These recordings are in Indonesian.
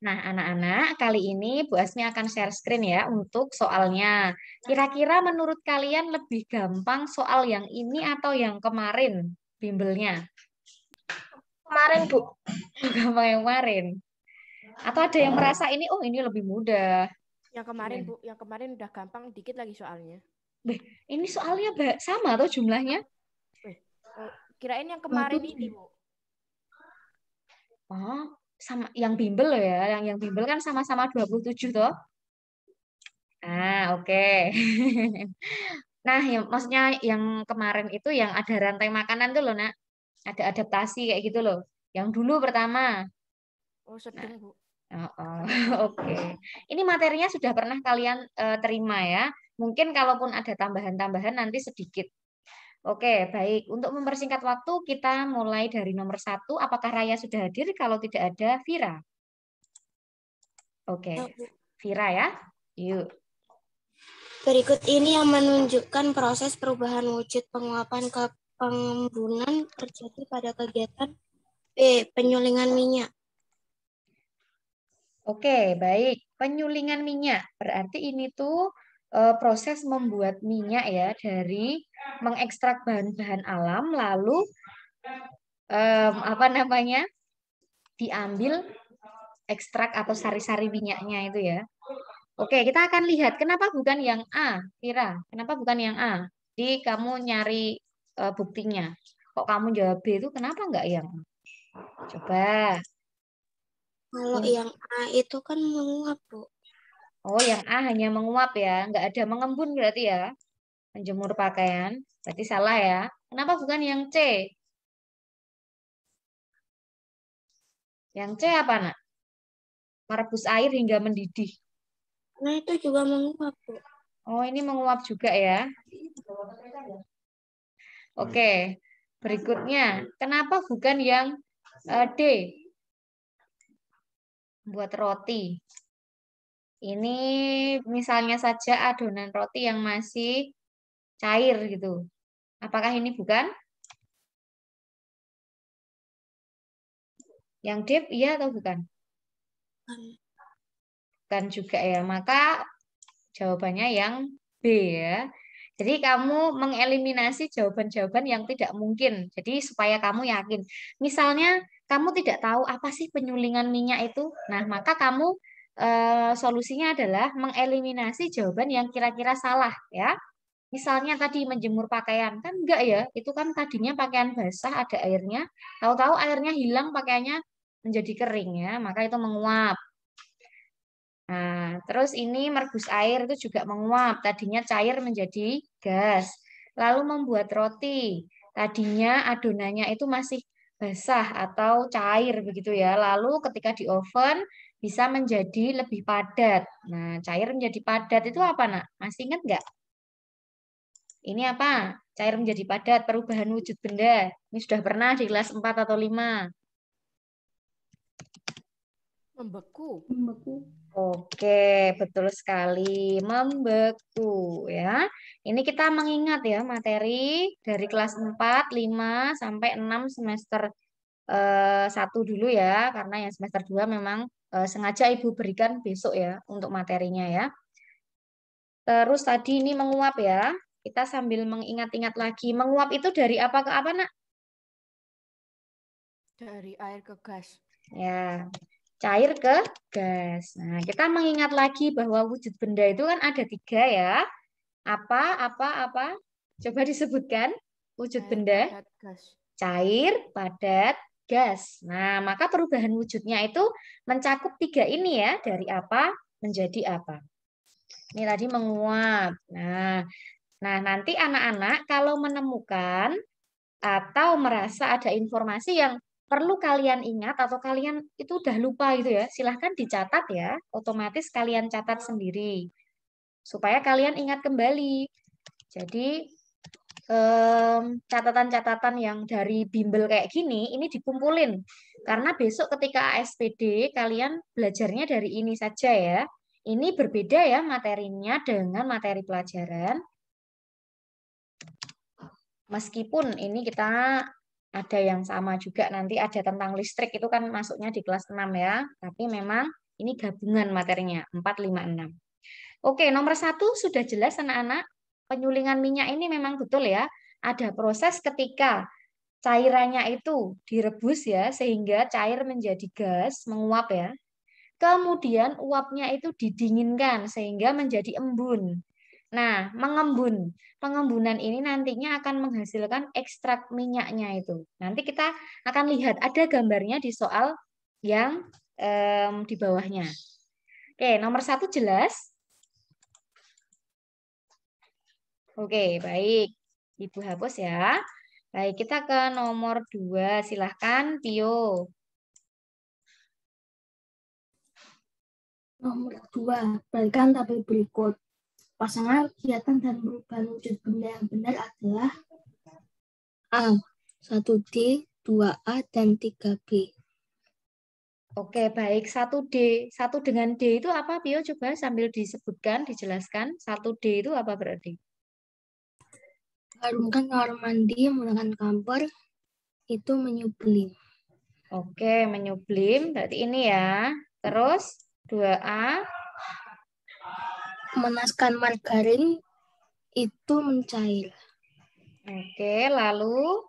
Nah, anak-anak, kali ini Bu Asmi akan share screen ya untuk soalnya. Kira-kira menurut kalian lebih gampang soal yang ini atau yang kemarin bimbelnya? Kemarin, Bu. Gampang yang kemarin. Atau ada yang merasa ini, oh ini lebih mudah. Yang kemarin, Bu. Yang kemarin udah gampang, dikit lagi soalnya. Ini soalnya sama atau jumlahnya? Kirain yang kemarin ini, Bu. Oh, sama yang bimbel loh ya. Yang bimbel kan sama-sama 27 toh. Oke. Nah, maksudnya yang kemarin itu yang ada rantai makanan tuh loh, Nak. Ada adaptasi kayak gitu loh. Yang dulu pertama. Oh, sedang, Bu. Oke. Ini materinya sudah pernah kalian terima ya. Mungkin kalaupun ada tambahan-tambahan nanti sedikit. Oke, baik. Untuk mempersingkat waktu, kita mulai dari nomor 1. Apakah Raya sudah hadir? Kalau tidak ada, Vira. Oke, Vira ya. Yuk. Berikut ini yang menunjukkan proses perubahan wujud penguapan ke pengembunan terjadi pada kegiatan B. Penyulingan minyak. Oke, baik. Penyulingan minyak. Berarti ini tuh proses membuat minyak ya dari mengekstrak bahan-bahan alam lalu apa namanya? Diambil ekstrak atau sari-sari minyaknya itu ya. Oke, kita akan lihat kenapa bukan yang A, Kira. Kenapa bukan yang A? Jadi kamu nyari buktinya. Kok kamu jawab B itu kenapa enggak yang A? Coba. Kalau yang A itu kan menguap, Bu. Oh, yang A hanya menguap ya, enggak ada mengembun berarti ya. Menjemur pakaian, berarti salah ya. Kenapa bukan yang C? Yang C apa, Nak? Merebus air hingga mendidih. Nah, itu juga menguap, Bu. Oh, ini menguap juga ya. Oke, berikutnya. Kenapa bukan yang D? Buat roti. Ini misalnya saja adonan roti yang masih cair gitu. Apakah ini bukan? Yang D iya atau bukan? Bukan juga ya. Maka jawabannya yang B ya. Jadi kamu mengeliminasi jawaban-jawaban yang tidak mungkin. Jadi supaya kamu yakin. Misalnya kamu tidak tahu apa sih penyulingan minyak itu. Nah, maka kamu solusinya adalah mengeliminasi jawaban yang kira-kira salah ya. Misalnya tadi menjemur pakaian, kan enggak ya, itu kan tadinya pakaian basah ada airnya, tahu-tahu airnya hilang pakaiannya menjadi kering ya, maka itu menguap. Nah, terus ini merebus air itu juga menguap, tadinya cair menjadi gas. Lalu membuat roti, tadinya adonannya itu masih basah atau cair begitu ya. Lalu ketika di oven bisa menjadi lebih padat. Nah, cair menjadi padat itu apa, Nak? Masih ingat nggak? Ini apa? Cair menjadi padat, perubahan wujud benda. Ini sudah pernah di kelas 4 atau 5. Membeku. Oke, betul sekali. Membeku ya. Ini kita mengingat ya materi dari kelas 4, 5, sampai 6 semester 1 dulu ya. Karena yang semester 2 memang sengaja Ibu berikan besok ya untuk materinya ya. Terus tadi ini menguap ya. Kita sambil mengingat-ingat lagi. Menguap itu dari apa ke apa, Nak? Dari air ke gas. Ya, cair ke gas. Nah, kita mengingat lagi bahwa wujud benda itu kan ada 3 ya. Apa? Coba disebutkan wujud Air, benda. padat, gas. Cair, padat, gas. Nah, maka perubahan wujudnya itu mencakup 3 ini ya. Dari apa menjadi apa. Ini tadi menguap. Nah, nanti anak-anak kalau menemukan atau merasa ada informasi yang perlu kalian ingat atau kalian itu udah lupa gitu ya, silahkan dicatat ya, otomatis kalian catat sendiri supaya kalian ingat kembali. Jadi catatan-catatan yang dari bimbel kayak gini ini dikumpulin karena besok ketika ASPD kalian belajarnya dari ini saja ya. Ini berbeda ya materinya dengan materi pelajaran. Meskipun ini kita ada yang sama juga nanti ada tentang listrik itu kan masuknya di kelas 6 ya. Tapi memang Ini gabungan materinya, 4, 5, 6. Oke, nomor 1 sudah jelas anak-anak. Penyulingan minyak ini memang betul ya. Ada proses ketika cairannya itu direbus ya, sehingga cair menjadi gas, menguap ya. Kemudian uapnya itu didinginkan sehingga menjadi embun. Nah, mengembun. Pengembunan ini nantinya akan menghasilkan ekstrak minyaknya itu. Nanti kita akan lihat ada gambarnya di soal yang di bawahnya. Oke, nomor 1 jelas? Oke, baik. Ibu hapus ya. Baik, kita ke nomor 2. Silahkan, Tio. Nomor 2, berikan tabel berikut. Pasangan kegiatan dan perubahan wujud benda yang benar adalah A. 1D, 2A, dan 3B. Oke, baik. 1D. 1 dengan D itu apa, Pio? Coba sambil disebutkan, dijelaskan. 1D itu apa berarti? Harumkan kamar mandi menggunakan kamper, itu menyublim. Oke, menyublim. Berarti ini ya. Terus, 2A. Memanaskan margarin, itu mencair. Oke, lalu?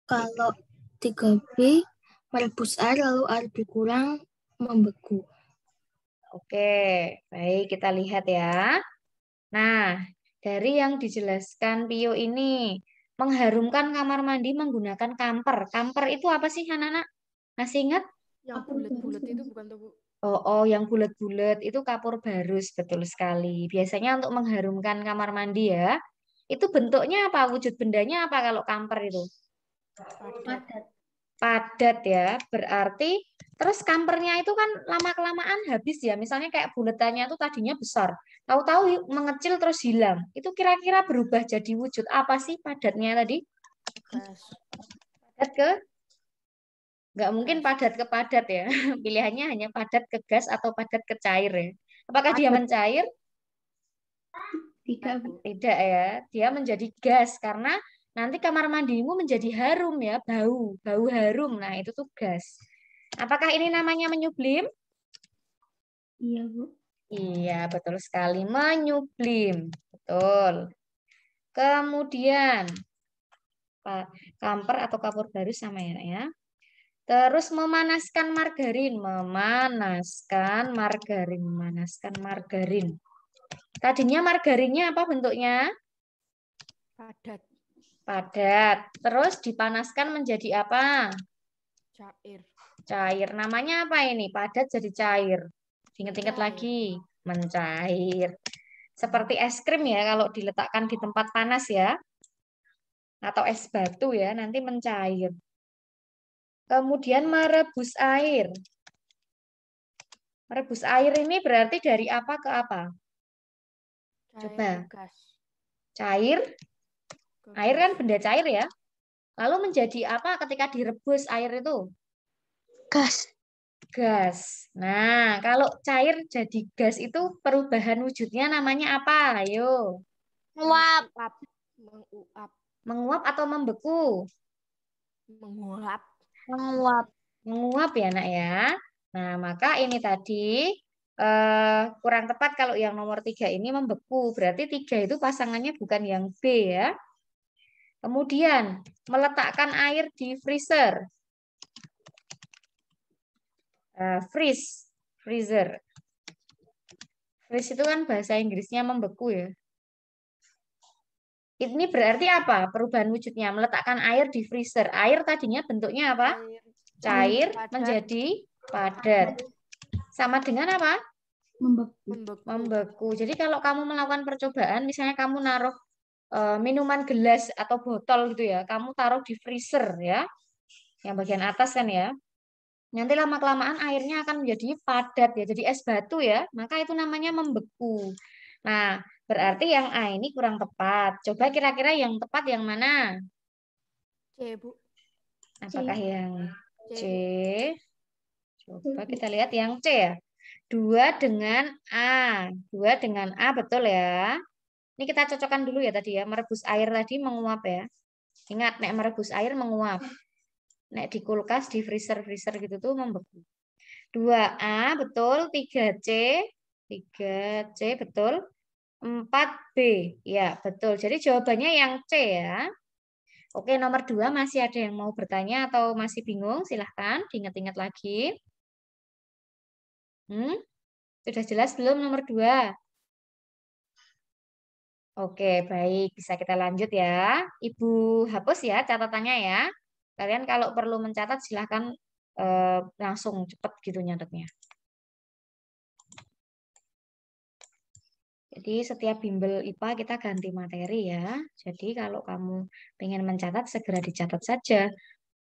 Kalau 3B, merebus air lalu air berkurang, membeku. Oke, baik. Kita lihat ya. Nah, dari yang dijelaskan Pio ini, mengharumkan kamar mandi menggunakan kamper. Kamper itu apa sih, anak-anak? Masih ingat? Yang bulat-bulat itu bukan tuh, Bu? Oh, yang bulat-bulat itu kapur barus, betul sekali. Biasanya untuk mengharumkan kamar mandi ya. Itu bentuknya apa? Wujud bendanya apa kalau kamper itu? Padat. Padat ya. Berarti terus kampernya itu kan lama-kelamaan habis ya. Misalnya kayak buletannya itu tadinya besar. Tahu-tahu mengecil terus hilang. Itu kira-kira berubah jadi wujud apa sih padatnya tadi? Gas. Padat ke? Nggak mungkin padat ke padat ya. Pilihannya hanya padat ke gas atau padat ke cair ya. Apakah dia mencair? Tidak, Bu. Tidak ya. Dia menjadi gas karena nanti kamar mandimu menjadi harum ya, bau, bau harum. Nah, itu tuh gas. Apakah ini namanya menyublim? Iya, Bu. Iya, betul sekali. Menyublim. Betul. Kemudian, kamper atau kapur barus sama ya. Terus memanaskan margarin. Memanaskan margarin. Memanaskan margarin. Tadinya margarinnya apa bentuknya? Padat. Padat. Terus dipanaskan menjadi apa? Cair. Cair. Namanya apa ini? Padat jadi cair. Ingat-ingat Mencair. lagi. Mencair. Seperti es krim ya kalau diletakkan di tempat panas ya. Atau es batu ya, nanti mencair. Kemudian merebus air. Merebus air ini berarti dari apa ke apa? Cair Coba. ke gas. Cair. Ke Air kan gas. benda cair ya. Lalu menjadi apa ketika direbus air itu? Gas. Gas. Nah, kalau cair jadi gas itu perubahan wujudnya namanya apa? Ayo. Menguap. Menguap. Menguap atau membeku? Menguap. Menguap. Menguap ya, Nak ya. Nah, maka ini tadi kurang tepat kalau yang nomor 3 ini membeku. Berarti 3 itu pasangannya bukan yang B ya. Kemudian, meletakkan air di freezer. Freeze. Freezer. Freeze itu kan bahasa Inggrisnya membeku ya. Ini berarti apa? Perubahan wujudnya. Meletakkan air di freezer. Air tadinya bentuknya apa? Cair Padat. menjadi padat. Sama dengan apa? Membeku. Membeku. Jadi kalau kamu melakukan percobaan, misalnya kamu naruh minuman gelas atau botol gitu ya, kamu taruh di freezer ya, yang bagian atas kan ya. Nanti lama-kelamaan airnya akan menjadi padat ya, jadi es batu ya, maka itu namanya membeku. Nah, berarti yang A ini kurang tepat. Coba kira-kira yang tepat yang mana? C, Bu. Apakah yang C? Coba Bu. kita lihat yang C ya. 2 dengan A. 2 dengan A betul ya. Ini kita cocokkan dulu ya tadi ya. Merebus air tadi menguap ya. Ingat, nek merebus air menguap. Nek di kulkas, di freezer-freezer gitu tuh membeku. 2A betul, 3C, 3C betul, 4B. Ya, betul. Jadi jawabannya yang C ya. Oke, nomor 2 masih ada yang mau bertanya atau masih bingung? Silahkan diingat-ingat lagi. Sudah jelas belum nomor 2? Oke, baik. Bisa kita lanjut ya. Ibu hapus ya catatannya ya. Kalian kalau perlu mencatat silahkan langsung cepat gitu nyatetnya. Jadi setiap bimbel IPA kita ganti materi ya. Jadi kalau kamu pengen mencatat segera dicatat saja.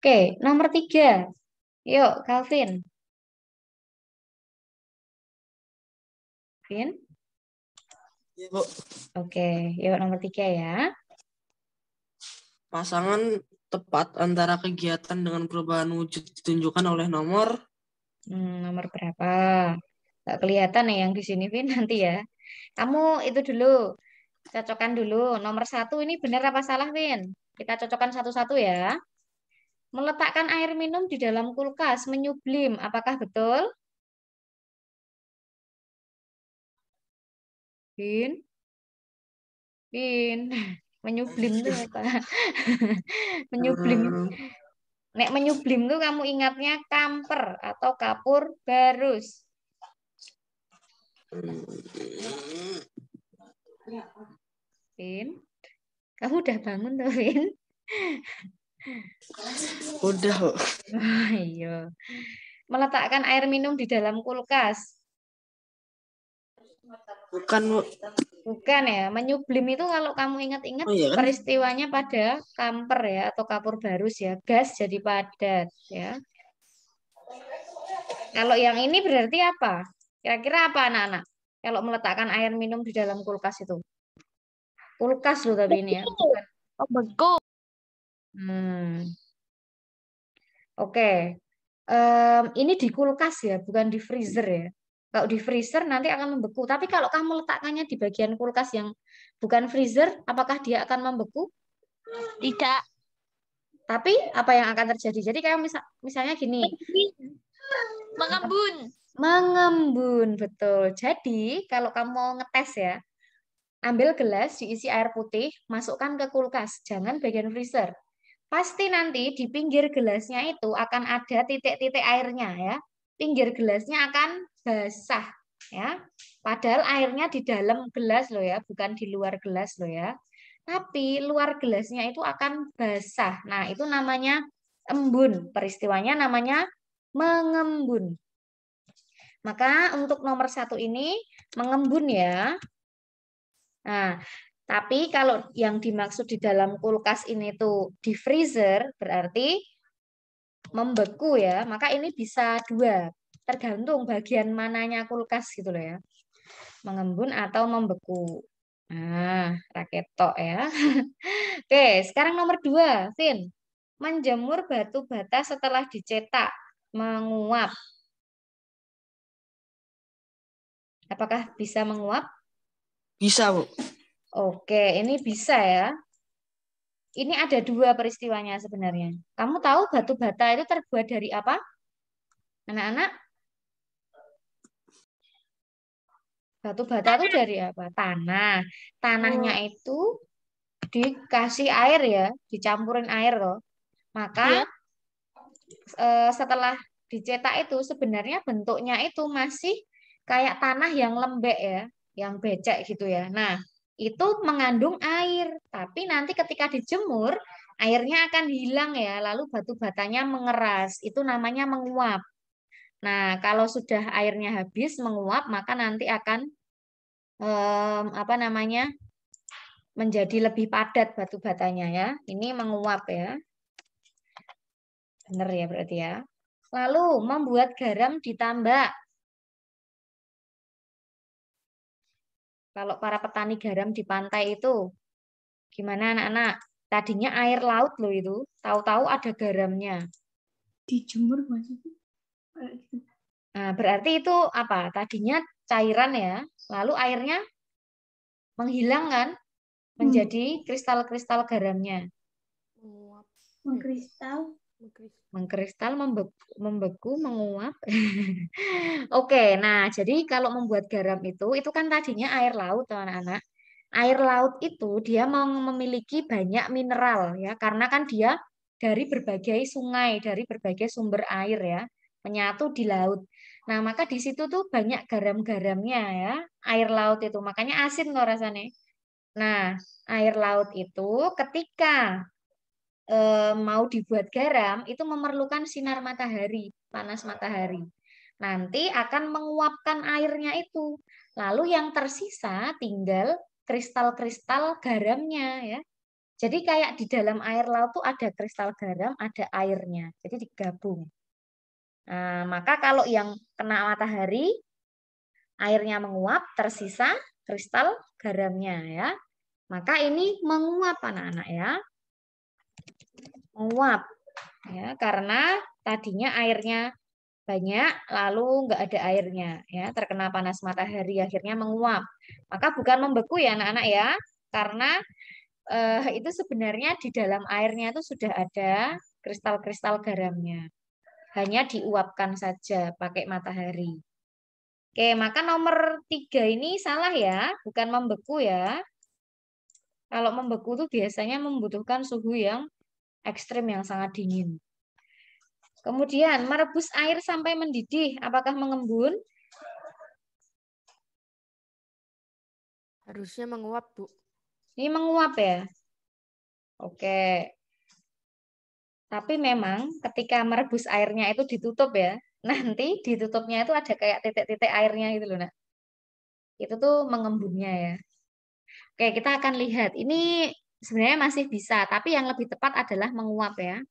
Oke, nomor 3. Yuk, Calvin. Calvin? Ya, Bu. Oke, yuk nomor 3 ya. Pasangan tepat antara kegiatan dengan perubahan wujud ditunjukkan oleh nomor. Nomor berapa? Nggak kelihatan ya yang di sini, Vin, nanti ya. Kamu itu dulu, cocokkan dulu. Nomor 1 ini benar apa salah, Vin? Kita cocokkan satu-satu ya. Meletakkan air minum di dalam kulkas, menyublim. Apakah betul? Vin? Vin, menyublim itu apa? Menyublim. Nek menyublim tuh kamu ingatnya kamper atau kapur barus. Vin, kamu udah bangun tuh, Vin? Udah, Bu. Oh, iya. Meletakkan air minum di dalam kulkas. Bukan, Bu. Bukan ya, menyublim itu kalau kamu ingat-ingat Oh, iya kan? peristiwanya pada kamper ya atau kapur barus ya, gas jadi padat ya. Kalau yang ini berarti apa? Kira-kira apa anak-anak? Kalau meletakkan air minum di dalam kulkas itu. Kulkas loh tapi ini ya. Bukan. Beku. Oke. Ini di kulkas ya, bukan di freezer ya. Kalau di freezer nanti akan membeku. Tapi kalau kamu letakkannya di bagian kulkas yang bukan freezer, apakah dia akan membeku? Tidak. Tapi apa yang akan terjadi? Jadi kayak misalnya gini. Mengembun. Mengembun, betul. Jadi kalau kamu mau ngetes ya, ambil gelas diisi air putih, masukkan ke kulkas, jangan bagian freezer. Pasti nanti di pinggir gelasnya itu akan ada titik-titik airnya ya. Pinggir gelasnya akan basah ya. Padahal airnya di dalam gelas loh ya, bukan di luar gelas loh ya. Tapi luar gelasnya itu akan basah. Nah, itu namanya embun. Peristiwanya namanya mengembun. Maka untuk nomor 1 ini mengembun ya. Nah, tapi kalau yang dimaksud di dalam kulkas ini tuh di freezer berarti membeku ya. Maka ini bisa 2. Tergantung bagian mananya kulkas gitu loh ya. Mengembun atau membeku. Nah, raketok ya. Oke, sekarang nomor 2, Vin. Menjemur batu bata setelah dicetak, menguap. Apakah bisa menguap? Bisa, Bu. Oke, ini bisa ya. Ini ada 2 peristiwanya sebenarnya. Kamu tahu batu bata itu terbuat dari apa? Anak-anak? Batu bata itu dari apa? Tanah. Tanahnya itu dikasih air ya, dicampurin air loh. Maka setelah dicetak itu sebenarnya bentuknya itu masih kayak tanah yang lembek ya, yang becek gitu ya. Nah, itu mengandung air, tapi nanti ketika dijemur airnya akan hilang ya, lalu batu batanya mengeras. Itu namanya menguap. Nah, kalau sudah airnya habis menguap, maka nanti akan apa namanya? Menjadi lebih padat batu batanya ya. Ini menguap ya. Benar ya berarti ya. Lalu membuat garam ditambak. Kalau para petani garam di pantai itu gimana anak-anak? Tadinya air laut loh itu, tahu-tahu ada garamnya. Dijemur maksudnya. Nah, berarti itu apa? Tadinya cairan ya, lalu airnya menghilang kan? Menjadi kristal-kristal garamnya. Mengkristal. Mengkristal, membeku, menguap. Oke, nah jadi kalau membuat garam itu kan tadinya air laut, anak-anak. Air laut itu dia memiliki banyak mineral ya, karena kan dia dari berbagai sungai, dari berbagai sumber air ya, menyatu di laut. Nah, maka di situ tuh banyak garam-garamnya ya, air laut itu. Makanya asin kok rasanya. Nah, air laut itu ketika mau dibuat garam itu memerlukan sinar matahari, panas matahari. Nanti akan menguapkan airnya itu. Lalu yang tersisa tinggal kristal-kristal garamnya ya. Jadi kayak di dalam air laut tuh ada kristal garam, ada airnya. Jadi digabung. Nah, maka kalau yang kena matahari, airnya menguap, tersisa kristal garamnya ya. Maka ini menguap anak-anak ya. Menguap ya, karena tadinya airnya banyak lalu nggak ada airnya ya, terkena panas matahari akhirnya menguap. Maka bukan membeku ya anak-anak ya, karena itu sebenarnya di dalam airnya itu sudah ada kristal-kristal garamnya, hanya diuapkan saja pakai matahari. Oke, maka nomor 3 ini salah ya, bukan membeku ya. Kalau membeku tuh biasanya membutuhkan suhu yang ekstrim, yang sangat dingin. Kemudian merebus air sampai mendidih, apakah mengembun? Harusnya menguap, Bu. Ini menguap ya. Oke. Tapi memang ketika merebus airnya itu ditutup ya. Nanti ditutupnya itu ada kayak titik-titik airnya gitu loh, Nak. Itu tuh mengembunnya ya. Oke, kita akan lihat. Ini sebenarnya masih bisa, tapi yang lebih tepat adalah menguap ya.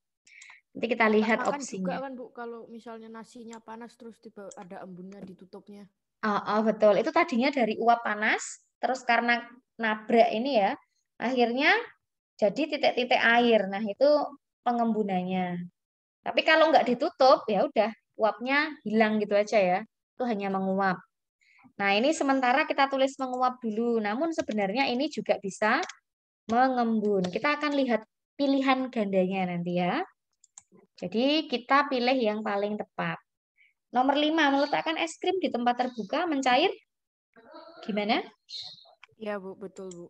Nanti kita lihat Makan opsinya. juga kan, Bu, kalau misalnya nasinya panas terus tiba ada embunnya di tutupnya. Oh, betul. Itu tadinya dari uap panas, terus karena nabrak ini ya, akhirnya jadi titik-titik air. Nah, itu pengembunannya. Tapi kalau nggak ditutup, ya udah uapnya hilang gitu aja ya. Itu hanya menguap. Nah, ini sementara kita tulis menguap dulu. Namun sebenarnya ini juga bisa mengembun. Kita akan lihat pilihan gandanya nanti ya. Jadi kita pilih yang paling tepat. Nomor 5, meletakkan es krim di tempat terbuka, mencair. Gimana? Iya, Bu, betul, Bu.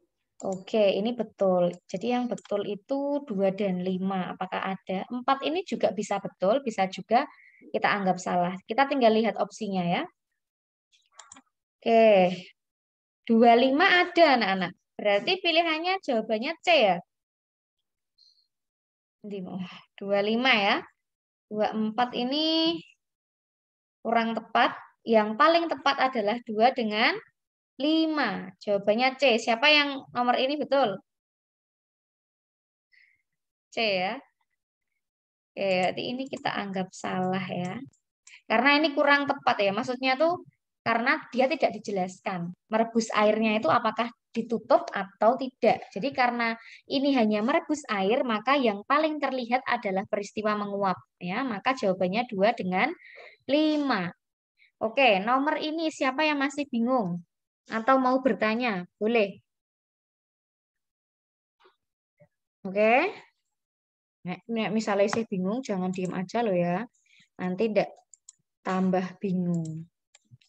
Oke, ini betul. Jadi yang betul itu 2 dan 5. Apakah ada? 4 ini juga bisa betul, bisa juga kita anggap salah. Kita tinggal lihat opsinya ya. Oke, 25 ada anak-anak. Berarti pilihannya jawabannya C ya. 25 ya. 24 ini kurang tepat. Yang paling tepat adalah 2 dengan 5. Jawabannya C. Siapa yang nomor ini betul? C ya. Oke, berarti ini kita anggap salah ya. Karena ini kurang tepat ya. Maksudnya tuh karena dia tidak dijelaskan. Merebus airnya itu apakah ditutup atau tidak. Jadi karena ini hanya merebus air, maka yang paling terlihat adalah peristiwa menguap ya. Maka jawabannya 2 dengan 5. Oke, nomor ini siapa yang masih bingung? Atau mau bertanya? Boleh. Oke. Nek misalnya saya bingung, jangan diem aja loh ya. Nanti tidak tambah bingung.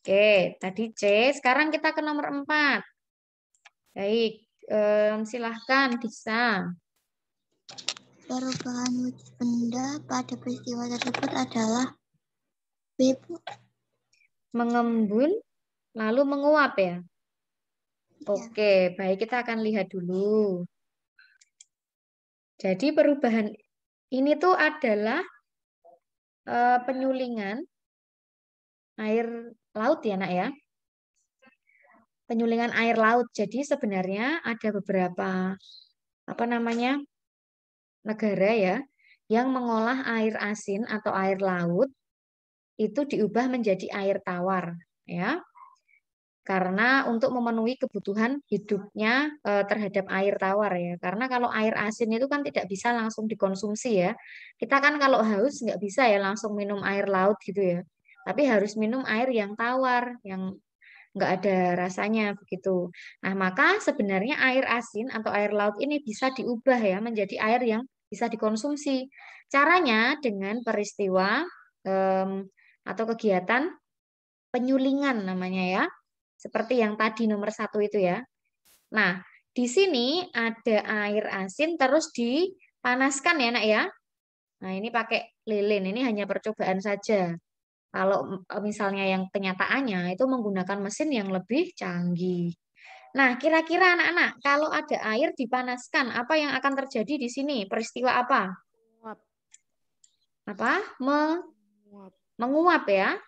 Oke, tadi C. Sekarang kita ke nomor 4. Baik, silahkan bisa. Perubahan wujud benda pada peristiwa tersebut adalah B, Bu. Mengembun, lalu menguap ya. Oke, baik kita akan lihat dulu. Jadi perubahan ini tuh adalah penyulingan air laut ya, Nak ya. Penyulingan air laut. Jadi sebenarnya ada beberapa negara ya yang mengolah air asin atau air laut itu diubah menjadi air tawar ya. Karena untuk memenuhi kebutuhan hidupnya terhadap air tawar ya. Karena kalau air asin itu kan tidak bisa langsung dikonsumsi ya. Kita kan kalau haus nggak bisa ya langsung minum air laut gitu ya. Tapi harus minum air yang tawar, yang nggak ada rasanya begitu. Nah, maka sebenarnya air asin atau air laut ini bisa diubah ya menjadi air yang bisa dikonsumsi. Caranya dengan peristiwa atau kegiatan penyulingan namanya ya. Seperti yang tadi nomor 1 itu ya. Nah, di sini ada air asin terus dipanaskan ya nak ya. Nah, ini pakai lilin, ini hanya percobaan saja. Kalau misalnya yang kenyataannya itu menggunakan mesin yang lebih canggih. Nah, kira-kira anak-anak, kalau ada air dipanaskan, apa yang akan terjadi di sini? Peristiwa apa? Menguap. Apa? Menguap. Menguap ya.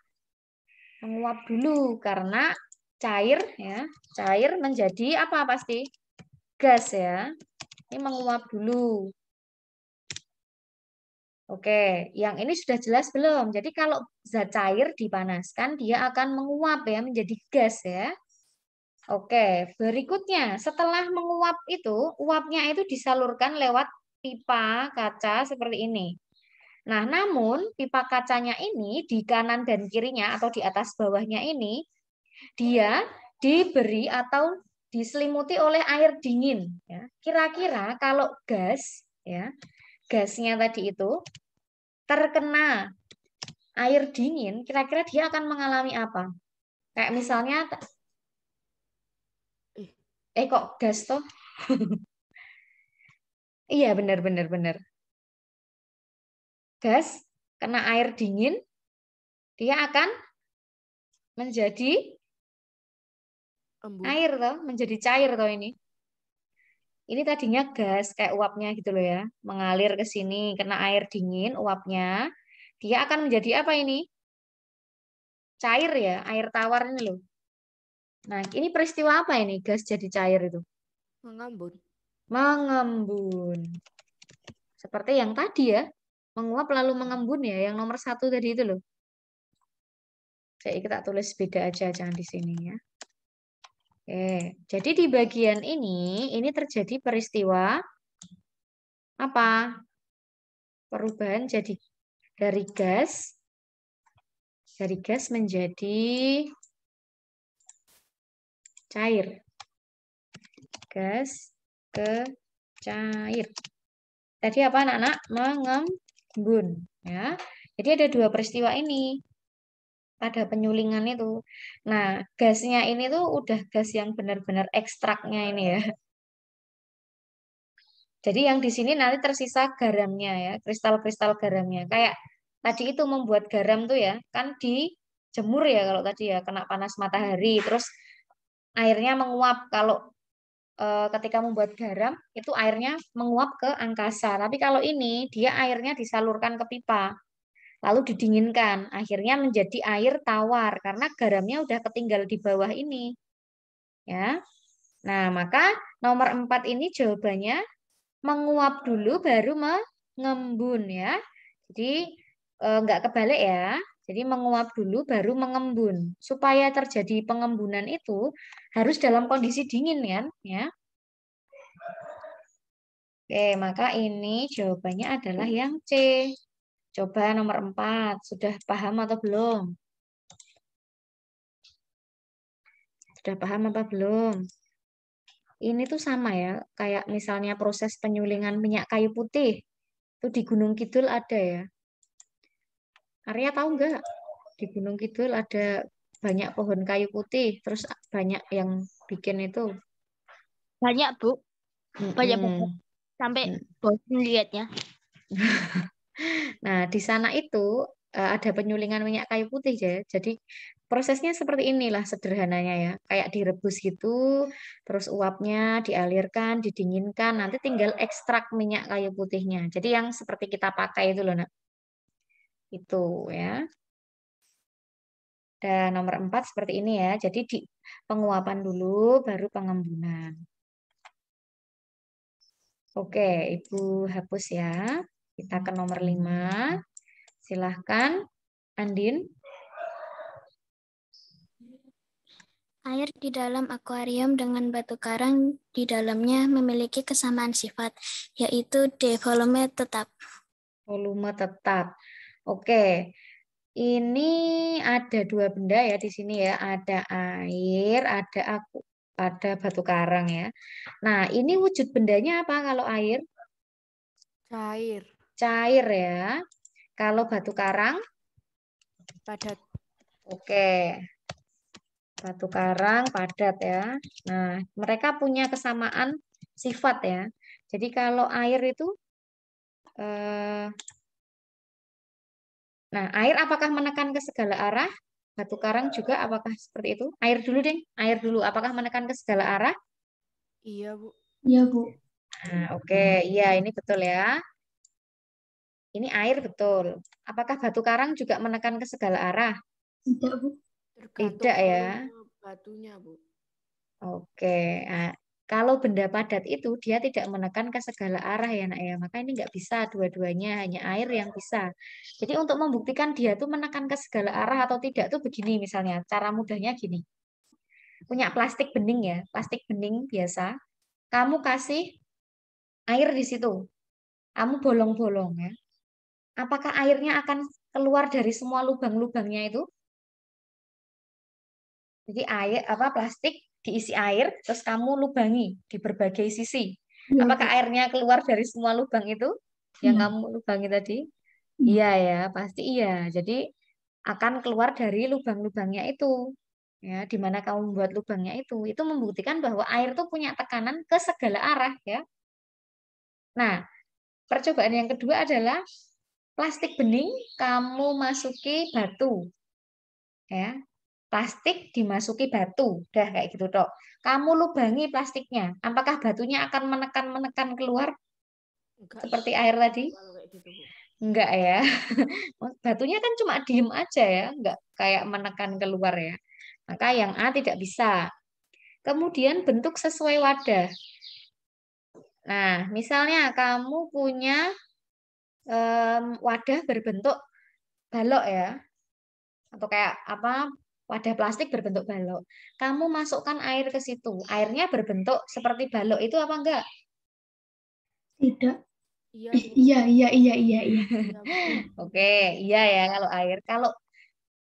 Menguap dulu karena cair ya. Cair menjadi apa pasti? Gas ya. Ini menguap dulu. Oke, yang ini sudah jelas belum? Jadi kalau zat cair dipanaskan, dia akan menguap ya, menjadi gas ya. Oke, berikutnya setelah menguap itu, uapnya itu disalurkan lewat pipa kaca seperti ini. Nah, namun pipa kacanya ini di kanan dan kirinya atau di atas bawahnya ini, dia diberi atau diselimuti oleh air dingin. Ya. Kira-kira kalau gas, ya, gasnya tadi itu terkena air dingin, kira-kira dia akan mengalami apa? Kayak misalnya, kok gas toh? Iya benar. Gas kena air dingin, dia akan menjadi Embun. air toh, menjadi cair toh ini. Ini tadinya gas kayak uapnya gitu loh ya, mengalir ke sini kena air dingin uapnya, dia akan menjadi apa ini? Cair ya, air tawar ini loh. Nah, ini peristiwa apa ini? Gas jadi cair itu. Mengembun. Mengembun. Seperti yang tadi ya, menguap lalu mengembun ya, yang nomor 1 tadi itu loh. Jadi kita tulis beda aja, jangan di sini ya. Oke, jadi di bagian ini terjadi peristiwa apa? Perubahan jadi dari gas menjadi cair. Gas ke cair. Tadi apa anak-anak? Mengembun ya. Jadi ada 2 peristiwa ini pada penyulingan itu. Nah, gasnya ini tuh udah gas yang benar-benar ekstraknya ini ya. Jadi yang di sini nanti tersisa garamnya ya, kristal-kristal garamnya. Kayak tadi itu membuat garam tuh ya, kan dijemur ya kalau tadi ya, kena panas matahari, terus airnya menguap. Kalau ketika membuat garam, itu airnya menguap ke angkasa. Tapi kalau ini, dia airnya disalurkan ke pipa, lalu didinginkan. Akhirnya menjadi air tawar, karena garamnya udah ketinggal di bawah ini. Ya. Nah, maka nomor 4 ini jawabannya menguap dulu baru mengembun ya. Jadi enggak kebalik ya. Jadi menguap dulu baru mengembun. Supaya terjadi pengembunan itu harus dalam kondisi dingin kan ya. Oke, maka ini jawabannya adalah yang C. Coba nomor 4. Sudah paham atau belum? Sudah paham apa belum? Ini tuh sama ya, kayak misalnya proses penyulingan minyak kayu putih. Itu di Gunung Kidul ada ya. Arya tahu nggak? Di Gunung Kidul ada banyak pohon kayu putih, terus banyak yang bikin itu. Banyak, Bu. Banyak Mm-mm. banget. Sampai bosan lihatnya. Nah, di sana itu ada penyulingan minyak kayu putih ya. Jadi prosesnya seperti inilah sederhananya ya. Kayak direbus gitu, terus uapnya dialirkan, didinginkan, nanti tinggal ekstrak minyak kayu putihnya. Jadi yang seperti kita pakai itu loh, Nak. Itu ya. Dan nomor 4 seperti ini ya. Jadi di penguapan dulu, baru pengembunan. Oke, Ibu hapus ya. Kita ke nomor 5. Silahkan, Andin. Air di dalam akuarium dengan batu karang di dalamnya memiliki kesamaan sifat, yaitu D. Volume tetap. Volume tetap. Oke. Ini ada 2 benda ya di sini ya. Ada air, ada batu karang ya. Nah, ini wujud bendanya apa kalau air? Cair. Cair ya. Kalau batu karang? Padat. Oke. Batu karang padat ya. Nah, mereka punya kesamaan sifat ya. Jadi kalau air itu, nah air apakah menekan ke segala arah? Batu karang juga apakah seperti itu? Air dulu deh, air dulu. Apakah menekan ke segala arah? Iya, Bu. Iya, Bu. Nah, oke, iya ini betul ya. Ini air betul. Apakah batu karang juga menekan ke segala arah? Tidak, Bu. Tergantung Tidak ya. volume batunya, Bu. Oke, nah, kalau benda padat itu dia tidak menekan ke segala arah ya nak ya, maka ini nggak bisa dua-duanya, hanya air yang bisa. Jadi untuk membuktikan dia tuh menekan ke segala arah atau tidak tuh begini misalnya, cara mudahnya gini. Punya plastik bening ya, plastik bening biasa, kamu kasih air di situ, kamu bolong-bolong ya. Apakah airnya akan keluar dari semua lubang-lubangnya itu? Jadi air apa plastik diisi air, terus kamu lubangi di berbagai sisi. Iya, Apakah Bu. airnya keluar dari semua lubang itu yang Iya. kamu lubangi tadi? Iya. Iya ya, pasti iya. Jadi akan keluar dari lubang-lubangnya itu. Ya, di mana kamu membuat lubangnya itu membuktikan bahwa air itu punya tekanan ke segala arah ya. Nah, percobaan yang kedua adalah plastik bening kamu masuki batu. Ya, plastik dimasuki batu, udah kayak gitu dok. Kamu lubangi plastiknya, apakah batunya akan menekan keluar Enggak seperti air tadi? kalau kayak gitu, Bu. Enggak ya, batunya kan cuma diem aja ya, enggak kayak menekan keluar ya. Maka yang A tidak bisa. Kemudian bentuk sesuai wadah. Nah, misalnya kamu punya wadah berbentuk balok ya, atau kayak apa wadah plastik berbentuk balok. Kamu masukkan air ke situ. Airnya berbentuk seperti balok itu apa enggak? Tidak. Iya, Bu. Iya, iya, iya, iya, iya. Iya, Bu. Oke, iya ya kalau air. Kalau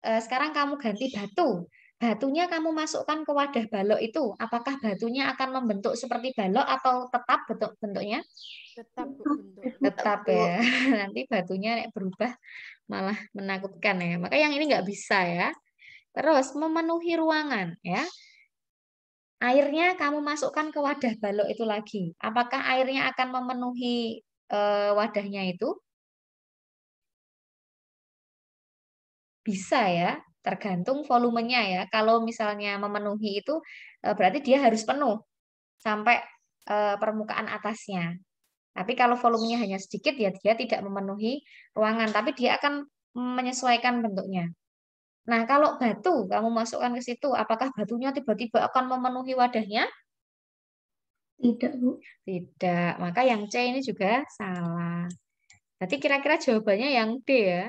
sekarang kamu ganti batu. Batunya kamu masukkan ke wadah balok itu. Apakah batunya akan membentuk seperti balok atau tetap bentuknya? Tetap, Bu, bentuknya. Tetap ya. Nanti batunya berubah malah menakutkan ya. Maka yang ini nggak bisa ya. Terus memenuhi ruangan ya. Airnya kamu masukkan ke wadah balok itu lagi. Apakah airnya akan memenuhi wadahnya itu? Bisa ya, tergantung volumenya ya. Kalau misalnya memenuhi itu berarti dia harus penuh sampai permukaan atasnya. Tapi kalau volumenya hanya sedikit ya dia tidak memenuhi ruangan, tapi dia akan menyesuaikan bentuknya. Nah, kalau batu kamu masukkan ke situ, apakah batunya tiba-tiba akan memenuhi wadahnya? Tidak, Bu. Tidak. Maka yang C ini juga salah. Berarti kira-kira jawabannya yang D ya.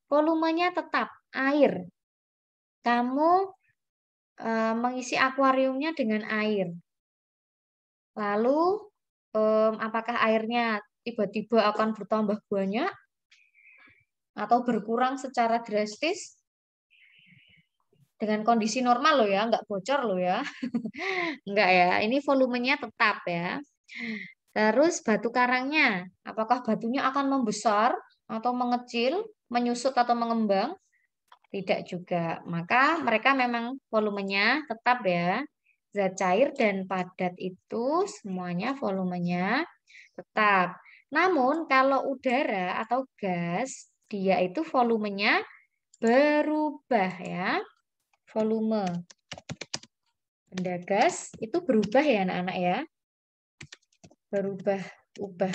Volumenya tetap air. Kamu mengisi akuariumnya dengan air. Lalu, apakah airnya tiba-tiba akan bertambah banyak atau berkurang secara drastis? Dengan kondisi normal loh ya, nggak bocor loh ya. Enggak ya, ini volumenya tetap ya. Terus batu karangnya, apakah batunya akan membesar atau mengecil, menyusut atau mengembang? Tidak juga. Maka mereka memang volumenya tetap ya. Zat cair dan padat itu semuanya volumenya tetap. Namun kalau udara atau gas, dia itu volumenya berubah ya. Volume benda gas itu berubah ya anak-anak ya. Berubah.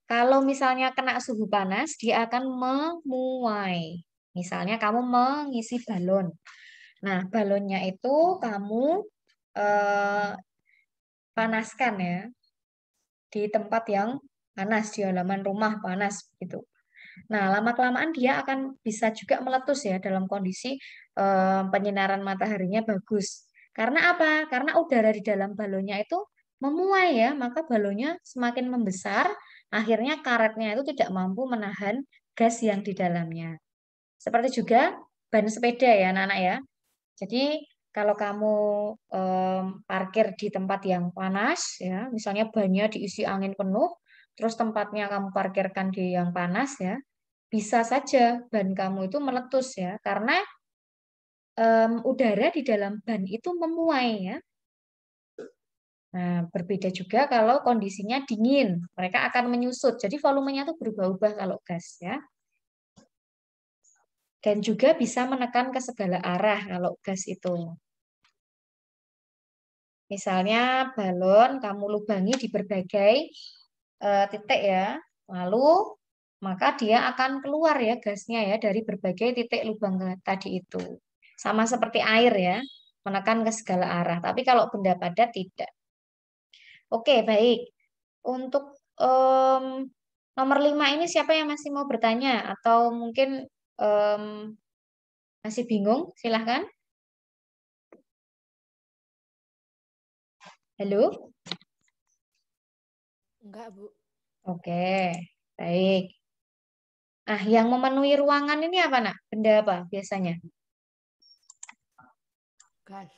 Kalau misalnya kena suhu panas, dia akan memuai. Misalnya kamu mengisi balon. Nah, balonnya itu kamu panaskan ya di tempat yang panas, di halaman rumah panas gitu. Nah, lama-kelamaan dia akan bisa juga meletus ya dalam kondisi penyinaran mataharinya bagus. Karena apa? Karena udara di dalam balonnya itu memuai ya, maka balonnya semakin membesar, akhirnya karetnya itu tidak mampu menahan gas yang di dalamnya. Seperti juga ban sepeda ya, anak-anak ya. Jadi kalau kamu parkir di tempat yang panas, ya, misalnya bannya diisi angin penuh, terus tempatnya kamu parkirkan di yang panas ya, bisa saja ban kamu itu meletus ya, karena udara di dalam ban itu memuai ya. Nah, berbeda juga kalau kondisinya dingin, mereka akan menyusut. Jadi volumenya tuh berubah-ubah kalau gas ya. Dan juga bisa menekan ke segala arah kalau gas itu. Misalnya balon kamu lubangi di berbagai titik ya, lalu maka dia akan keluar ya gasnya ya dari berbagai titik lubang tadi itu. Sama seperti air ya, menekan ke segala arah. Tapi kalau benda padat tidak. Oke, baik. Untuk nomor 5 ini siapa yang masih mau bertanya? Atau mungkin masih bingung? Silahkan. Halo? Enggak, Bu. Oke, baik. Ah, yang memenuhi ruangan ini apa, Nak? Benda apa biasanya? Gas.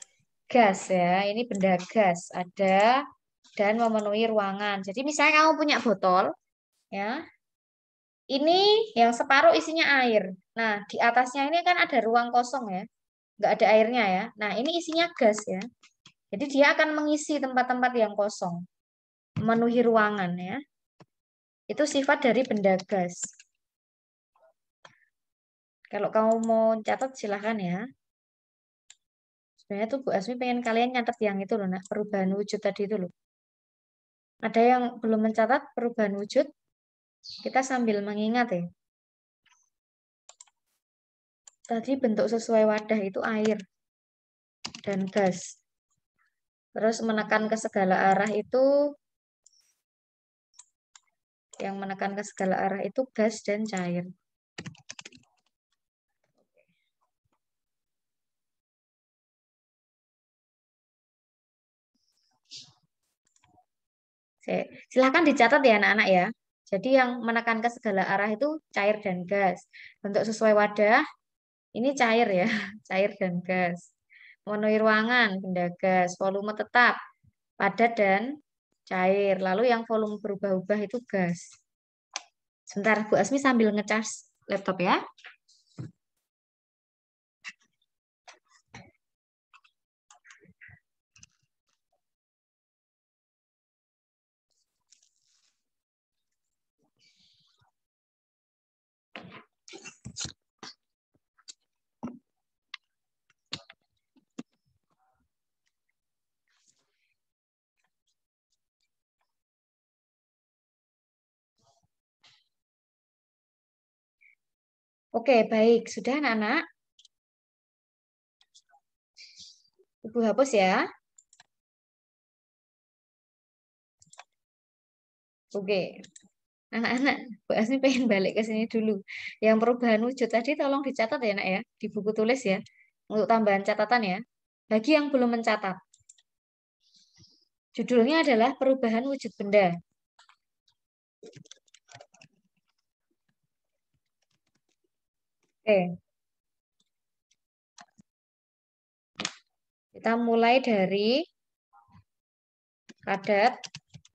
Gas ya, ini benda gas. Ada dan memenuhi ruangan. Jadi misalnya kamu punya botol, ya, ini yang separuh isinya air. Nah, di atasnya ini kan ada ruang kosong ya, nggak ada airnya ya. Nah, ini isinya gas ya. Jadi dia akan mengisi tempat-tempat yang kosong, memenuhi ruangan ya. Itu sifat dari benda gas. Kalau kamu mau catat silahkan ya. Sebenarnya tuh Bu Asmi pengen kalian nyatet yang itu loh, nah, perubahan wujud tadi itu loh. Ada yang belum mencatat perubahan wujud? Kita sambil mengingat ya. Tadi bentuk sesuai wadah itu air dan gas. Terus menekan ke segala arah itu, yang menekan ke segala arah itu gas dan cair. Silahkan dicatat ya anak-anak ya. Jadi yang menekan ke segala arah itu cair dan gas. Bentuk sesuai wadah, ini cair ya, cair dan gas. Memenuhi ruangan, benda gas. Volume tetap, padat dan cair. Lalu yang volume berubah-ubah itu gas. Sebentar, Bu Asmi sambil ngecas laptop ya. Oke, baik. Sudah anak-anak? Ibu hapus ya. Oke. Anak-anak, Bu Asmi pengen balik ke sini dulu. Yang perubahan wujud tadi tolong dicatat ya, Nak ya. Di buku tulis ya. Untuk tambahan catatan ya. Bagi yang belum mencatat. Judulnya adalah perubahan wujud benda. Oke. Kita mulai dari padat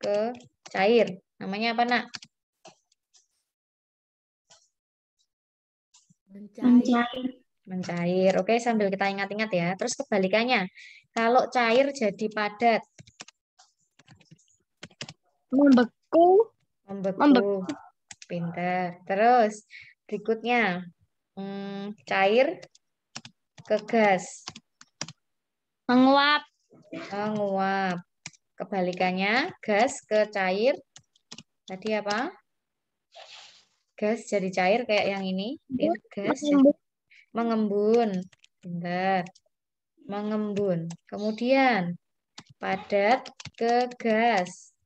ke cair. Namanya apa, Nak? Mencair. Mencair. Oke, sambil kita ingat-ingat ya. Terus kebalikannya. Kalau cair jadi padat. Membeku. Membeku. Pintar. Terus berikutnya. Cair ke gas. Menguap. Menguap. Kebalikannya, gas ke cair. Tadi apa? Gas jadi cair kayak yang ini. Gas jadi mengembun. Bentar. Mengembun. Kemudian, padat ke gas.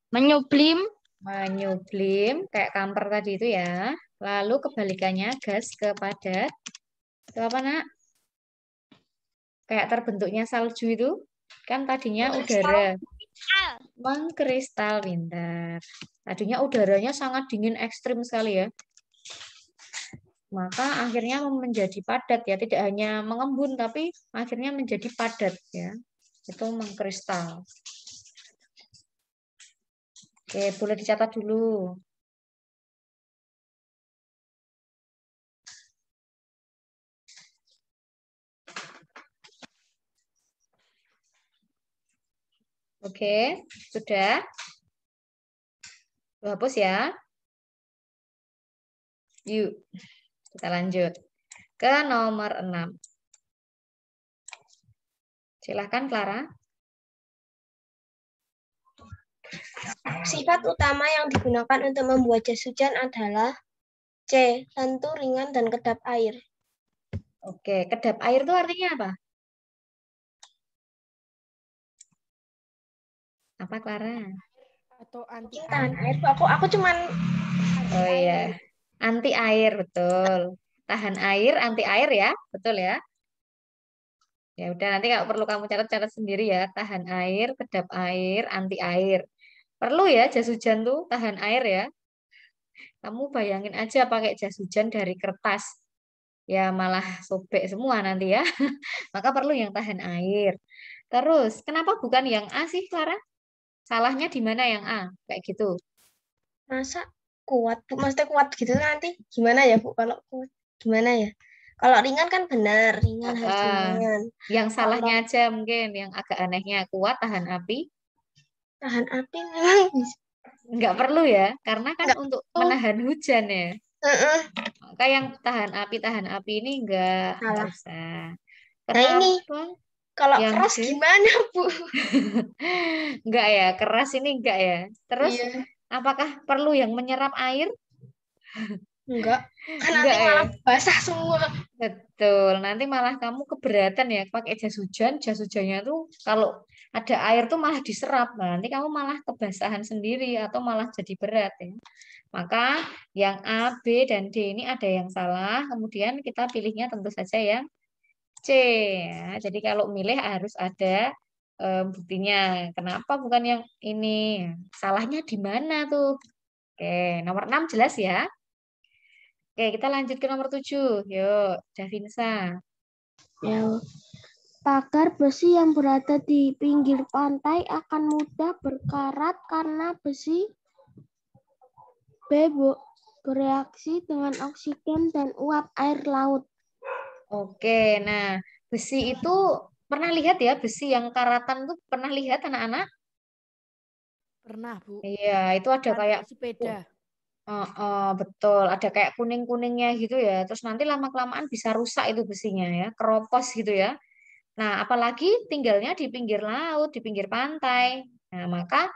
Menyublim. Menyublim, kayak kamper tadi itu ya. Lalu kebalikannya, gas ke padat. Itu apa, Nak? Kayak terbentuknya salju itu. Kan tadinya udara. Mengkristal, pintar. Tadinya udaranya sangat dingin ekstrim sekali ya. Maka akhirnya menjadi padat ya, tidak hanya mengembun tapi akhirnya menjadi padat ya. Itu mengkristal. Oke, boleh dicatat dulu. Oke, sudah. Hapus ya. Yuk, kita lanjut ke nomor 6. Silahkan, Clara. Sifat utama yang digunakan untuk membuat jas hujan adalah C. Tentu, ringan, dan kedap air. Oke, kedap air itu artinya apa? Apa, Clara? Atau anti Mungkin tahan air. Aku cuman Oh iya, anti air, betul. Tahan air, anti air ya, betul ya. Ya udah, nanti kalau perlu kamu catat-catat sendiri ya. Tahan air, kedap air, anti air. Perlu ya jas hujan tuh tahan air ya. Kamu bayangin aja pakai jas hujan dari kertas. Ya malah sobek semua nanti ya. Maka perlu yang tahan air. Terus, kenapa bukan yang A sih, Clara? Salahnya di mana yang A? Kayak gitu. masa kuat, Bu. Maksudnya kuat gitu nanti. Gimana ya, Bu? Kalau kuat, gimana ya? Kalau ringan kan benar, ringan harus Ah, ringan. yang salahnya Kalau aja mungkin yang agak anehnya kuat tahan api. tahan api memang bisa. Nggak perlu ya, karena kan Enggak. untuk Oh, menahan hujan ya. heeh. Maka yang tahan api ini nggak Salah. usah. Nah ini, Kenapa? kalau Yang keras D? gimana, Bu? Nggak ya, keras ini nggak ya. Terus, Iya, apakah perlu yang menyerap air? enggak. Kan nanti Enggak ya. malah basah semua. Betul, nanti malah kamu keberatan ya pakai jas hujannya tuh kalau ada air tuh malah diserap. Nah, nanti kamu malah kebasahan sendiri atau malah jadi berat ya. Maka yang A, B, dan D ini ada yang salah, kemudian kita pilihnya tentu saja yang C. Ya. Jadi kalau milih harus ada buktinya. Kenapa bukan yang ini? Salahnya di mana tuh? Oke, nomor 6 jelas ya. Oke, kita lanjut ke nomor 7. Yuk, Davinsa. Ya, pagar besi yang berada di pinggir pantai akan mudah berkarat karena besi bereaksi dengan oksigen dan uap air laut. Oke, nah besi itu pernah lihat ya, besi yang karatan tuh pernah lihat anak-anak? Pernah, Bu. Iya, itu ada Pantai kayak sepeda. betul, ada kayak kuning-kuningnya gitu ya. Terus nanti lama-kelamaan bisa rusak itu besinya ya, keropos gitu ya. Nah, apalagi tinggalnya di pinggir laut, di pinggir pantai. Nah, maka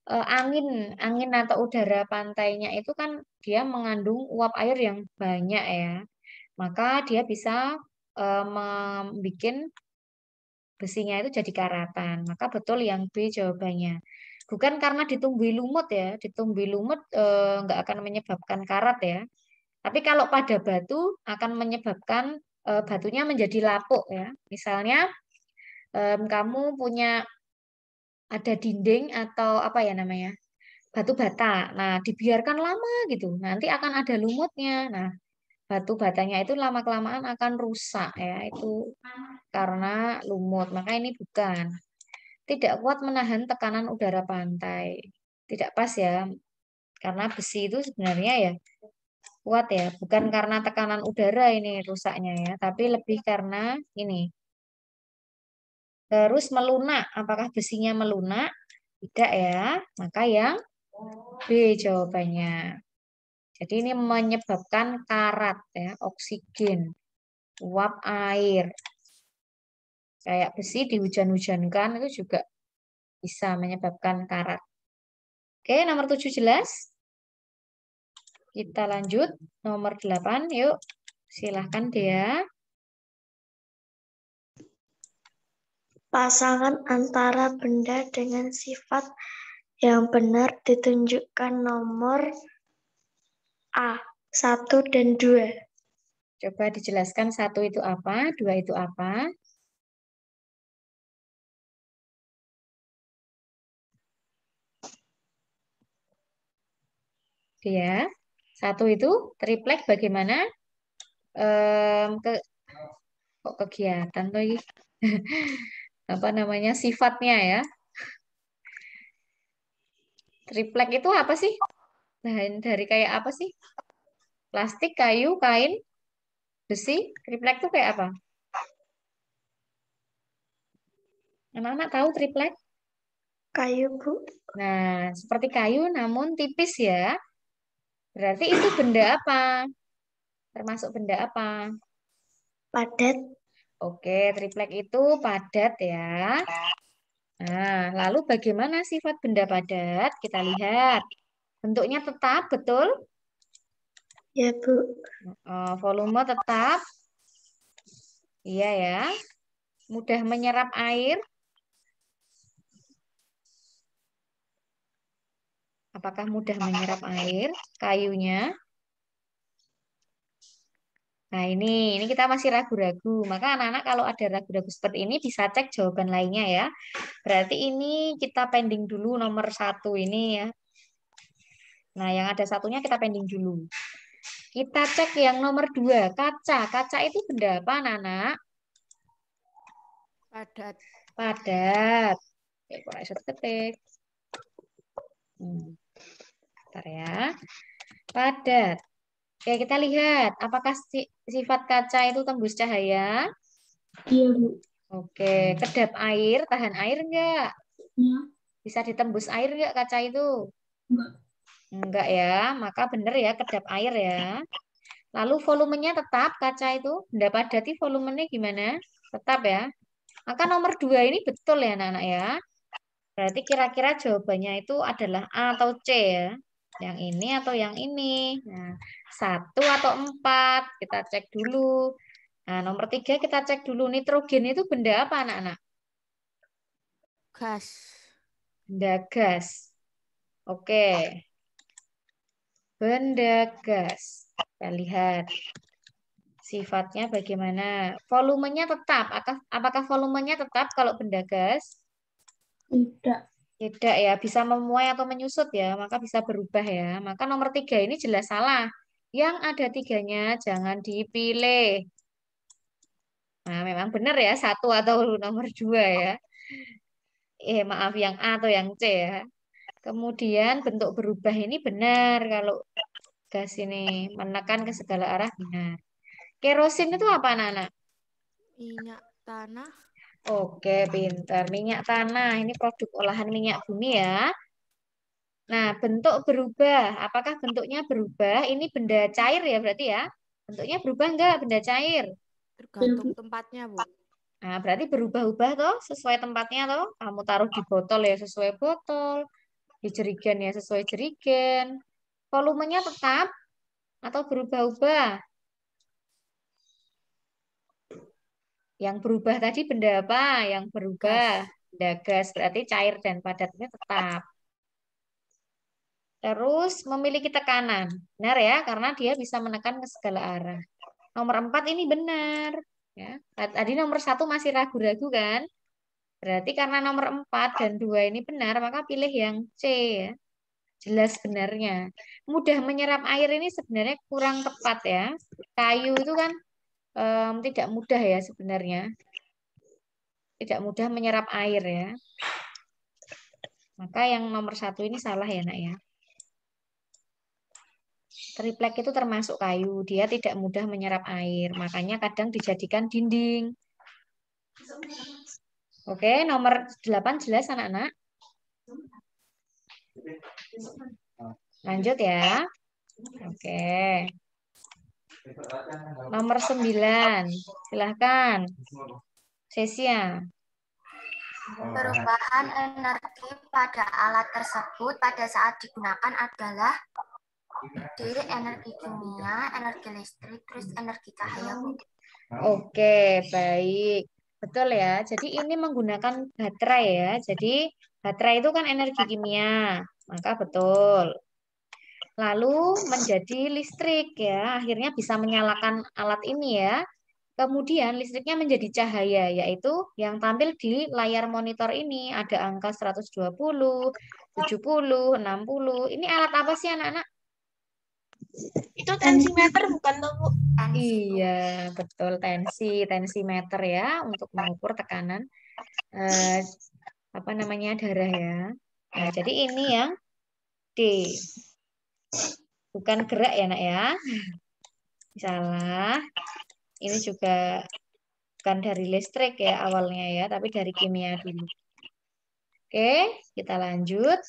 angin angin atau udara pantainya itu kan dia mengandung uap air yang banyak ya. Maka dia bisa membuat besinya itu jadi karatan. Maka betul yang B jawabannya. Bukan karena ditumbuhi lumut ya, ditumbuhi lumut nggak akan menyebabkan karat ya. Tapi kalau pada batu akan menyebabkan batunya menjadi lapuk ya. Misalnya kamu punya ada dinding atau apa ya namanya batu bata. Nah, dibiarkan lama gitu, nanti akan ada lumutnya. Nah, batu batanya itu lama-kelamaan akan rusak ya. Itu karena lumut. Maka ini bukan. Tidak kuat menahan tekanan udara pantai. Tidak pas ya, karena besi itu sebenarnya ya kuat ya, bukan karena tekanan udara ini rusaknya ya, tapi lebih karena ini. Terus melunak, apakah besinya melunak? Tidak ya, maka yang B jawabannya. Jadi ini menyebabkan karat ya, oksigen, uap air. Kayak besi dihujan-hujankan itu juga bisa menyebabkan karat. Oke, nomor 7 jelas? Kita lanjut nomor 8, yuk. Silahkan Dea. Pasangan antara benda dengan sifat yang benar ditunjukkan nomor A, 1 dan 2. Coba dijelaskan 1 itu apa, 2 itu apa. Dea, 1 itu triplek bagaimana? Ke kok kegiatan tuh ini? Apa namanya sifatnya ya? Triplek itu apa sih? Bahan dari kayak apa sih? Plastik, kayu, kain, besi. Triplek itu kayak apa? Anak-anak tahu triplek? Kayu, Bu. Nah, seperti kayu namun tipis ya. Berarti itu benda apa? Termasuk benda apa? Padat. Oke, triplek itu padat ya. Nah, lalu bagaimana sifat benda padat? Kita lihat. Bentuknya tetap, betul? Ya, Bu. Volume tetap. Iya ya. Mudah menyerap air. Apakah mudah menyerap air? Kayunya. Nah, ini kita masih ragu-ragu. Maka anak-anak kalau ada ragu-ragu seperti ini bisa cek jawaban lainnya ya. Berarti ini kita pending dulu nomor 1 ini ya. Nah, yang ada satunya kita pending dulu. Kita cek yang nomor 2, kaca. Kaca itu benda apa, anak-anak? Padat. Padat. Oke, kok bisa ketik. Bentar ya. Padat. Oke, kita lihat. Apakah sifat kaca itu tembus cahaya? Iya, Bu. Oke, kedap air, tahan air enggak? Ya, Bisa ditembus air enggak kaca itu? enggak. Enggak ya, maka benar ya, kedap air ya. Lalu volumenya tetap, kaca itu. Benda padat itu volumenya gimana? Tetap ya. Maka nomor 2 ini betul ya anak-anak ya. Berarti kira-kira jawabannya itu adalah A atau C ya. Yang ini atau yang ini. Nah, 1 atau 4. Kita cek dulu. Nah, nomor 3 kita cek dulu. Nitrogen itu benda apa anak-anak? Gas. Benda gas. Oke. Benda gas. Kita lihat. Sifatnya bagaimana? Volumenya tetap. Apakah volumenya tetap kalau benda gas? Tidak. Tidak ya, bisa memuai atau menyusut ya, maka bisa berubah ya. Maka nomor 3 ini jelas salah. Yang ada 3-nya jangan dipilih. Nah, memang benar ya, 1 atau nomor 2 ya. Maaf, yang A atau yang C ya. Kemudian bentuk berubah ini benar kalau gas ini menekan ke segala arah benar. Kerosin itu apa anak-anak? Minyak tanah. Oke, pintar. Minyak tanah, ini produk olahan minyak bumi ya. Nah, bentuk berubah. Apakah bentuknya berubah? Ini benda cair ya berarti ya? Bentuknya berubah enggak benda cair? Tergantung tempatnya, Bu. Nah, berarti berubah-ubah toh sesuai tempatnya toh. Kamu taruh di botol ya sesuai botol, di jerigen ya sesuai jerigen. Volumenya tetap atau berubah-ubah? Yang berubah tadi benda apa? Yang berubah Gas. benda gas berarti cair dan padatnya tetap. Terus memiliki tekanan. Benar ya, karena dia bisa menekan ke segala arah. Nomor 4 ini benar. Ya. Tadi nomor 1 masih ragu-ragu kan? Berarti karena nomor 4 dan 2 ini benar, maka pilih yang C ya. Jelas benarnya. Mudah menyerap air ini sebenarnya kurang tepat ya. Kayu itu kan tidak mudah ya sebenarnya. Tidak mudah menyerap air ya. Maka yang nomor 1 ini salah ya nak ya. Triplek itu termasuk kayu, dia tidak mudah menyerap air, makanya kadang dijadikan dinding. Oke, nomor 8 jelas anak-anak? Lanjut ya. Oke. Nomor 9, silahkan. Cesia. Perubahan energi pada alat tersebut pada saat digunakan adalah D. Energi kimia, energi listrik, terus energi cahaya. Oke, baik. Betul ya. Jadi ini menggunakan baterai ya. Jadi baterai itu kan energi kimia. Maka betul. Lalu menjadi listrik ya. Akhirnya bisa menyalakan alat ini ya. Kemudian listriknya menjadi cahaya, yaitu yang tampil di layar monitor ini. Ada angka 120, 70, 60. Ini alat apa sih anak-anak? Itu tensimeter bukan tuh, Bu? Iya, betul. Tensimeter ya, untuk mengukur tekanan darah ya. Nah, jadi ini yang D. Bukan gerak ya, nak ya. Salah. Ini juga bukan dari listrik ya awalnya ya, tapi dari kimia dulu. Oke, kita lanjut.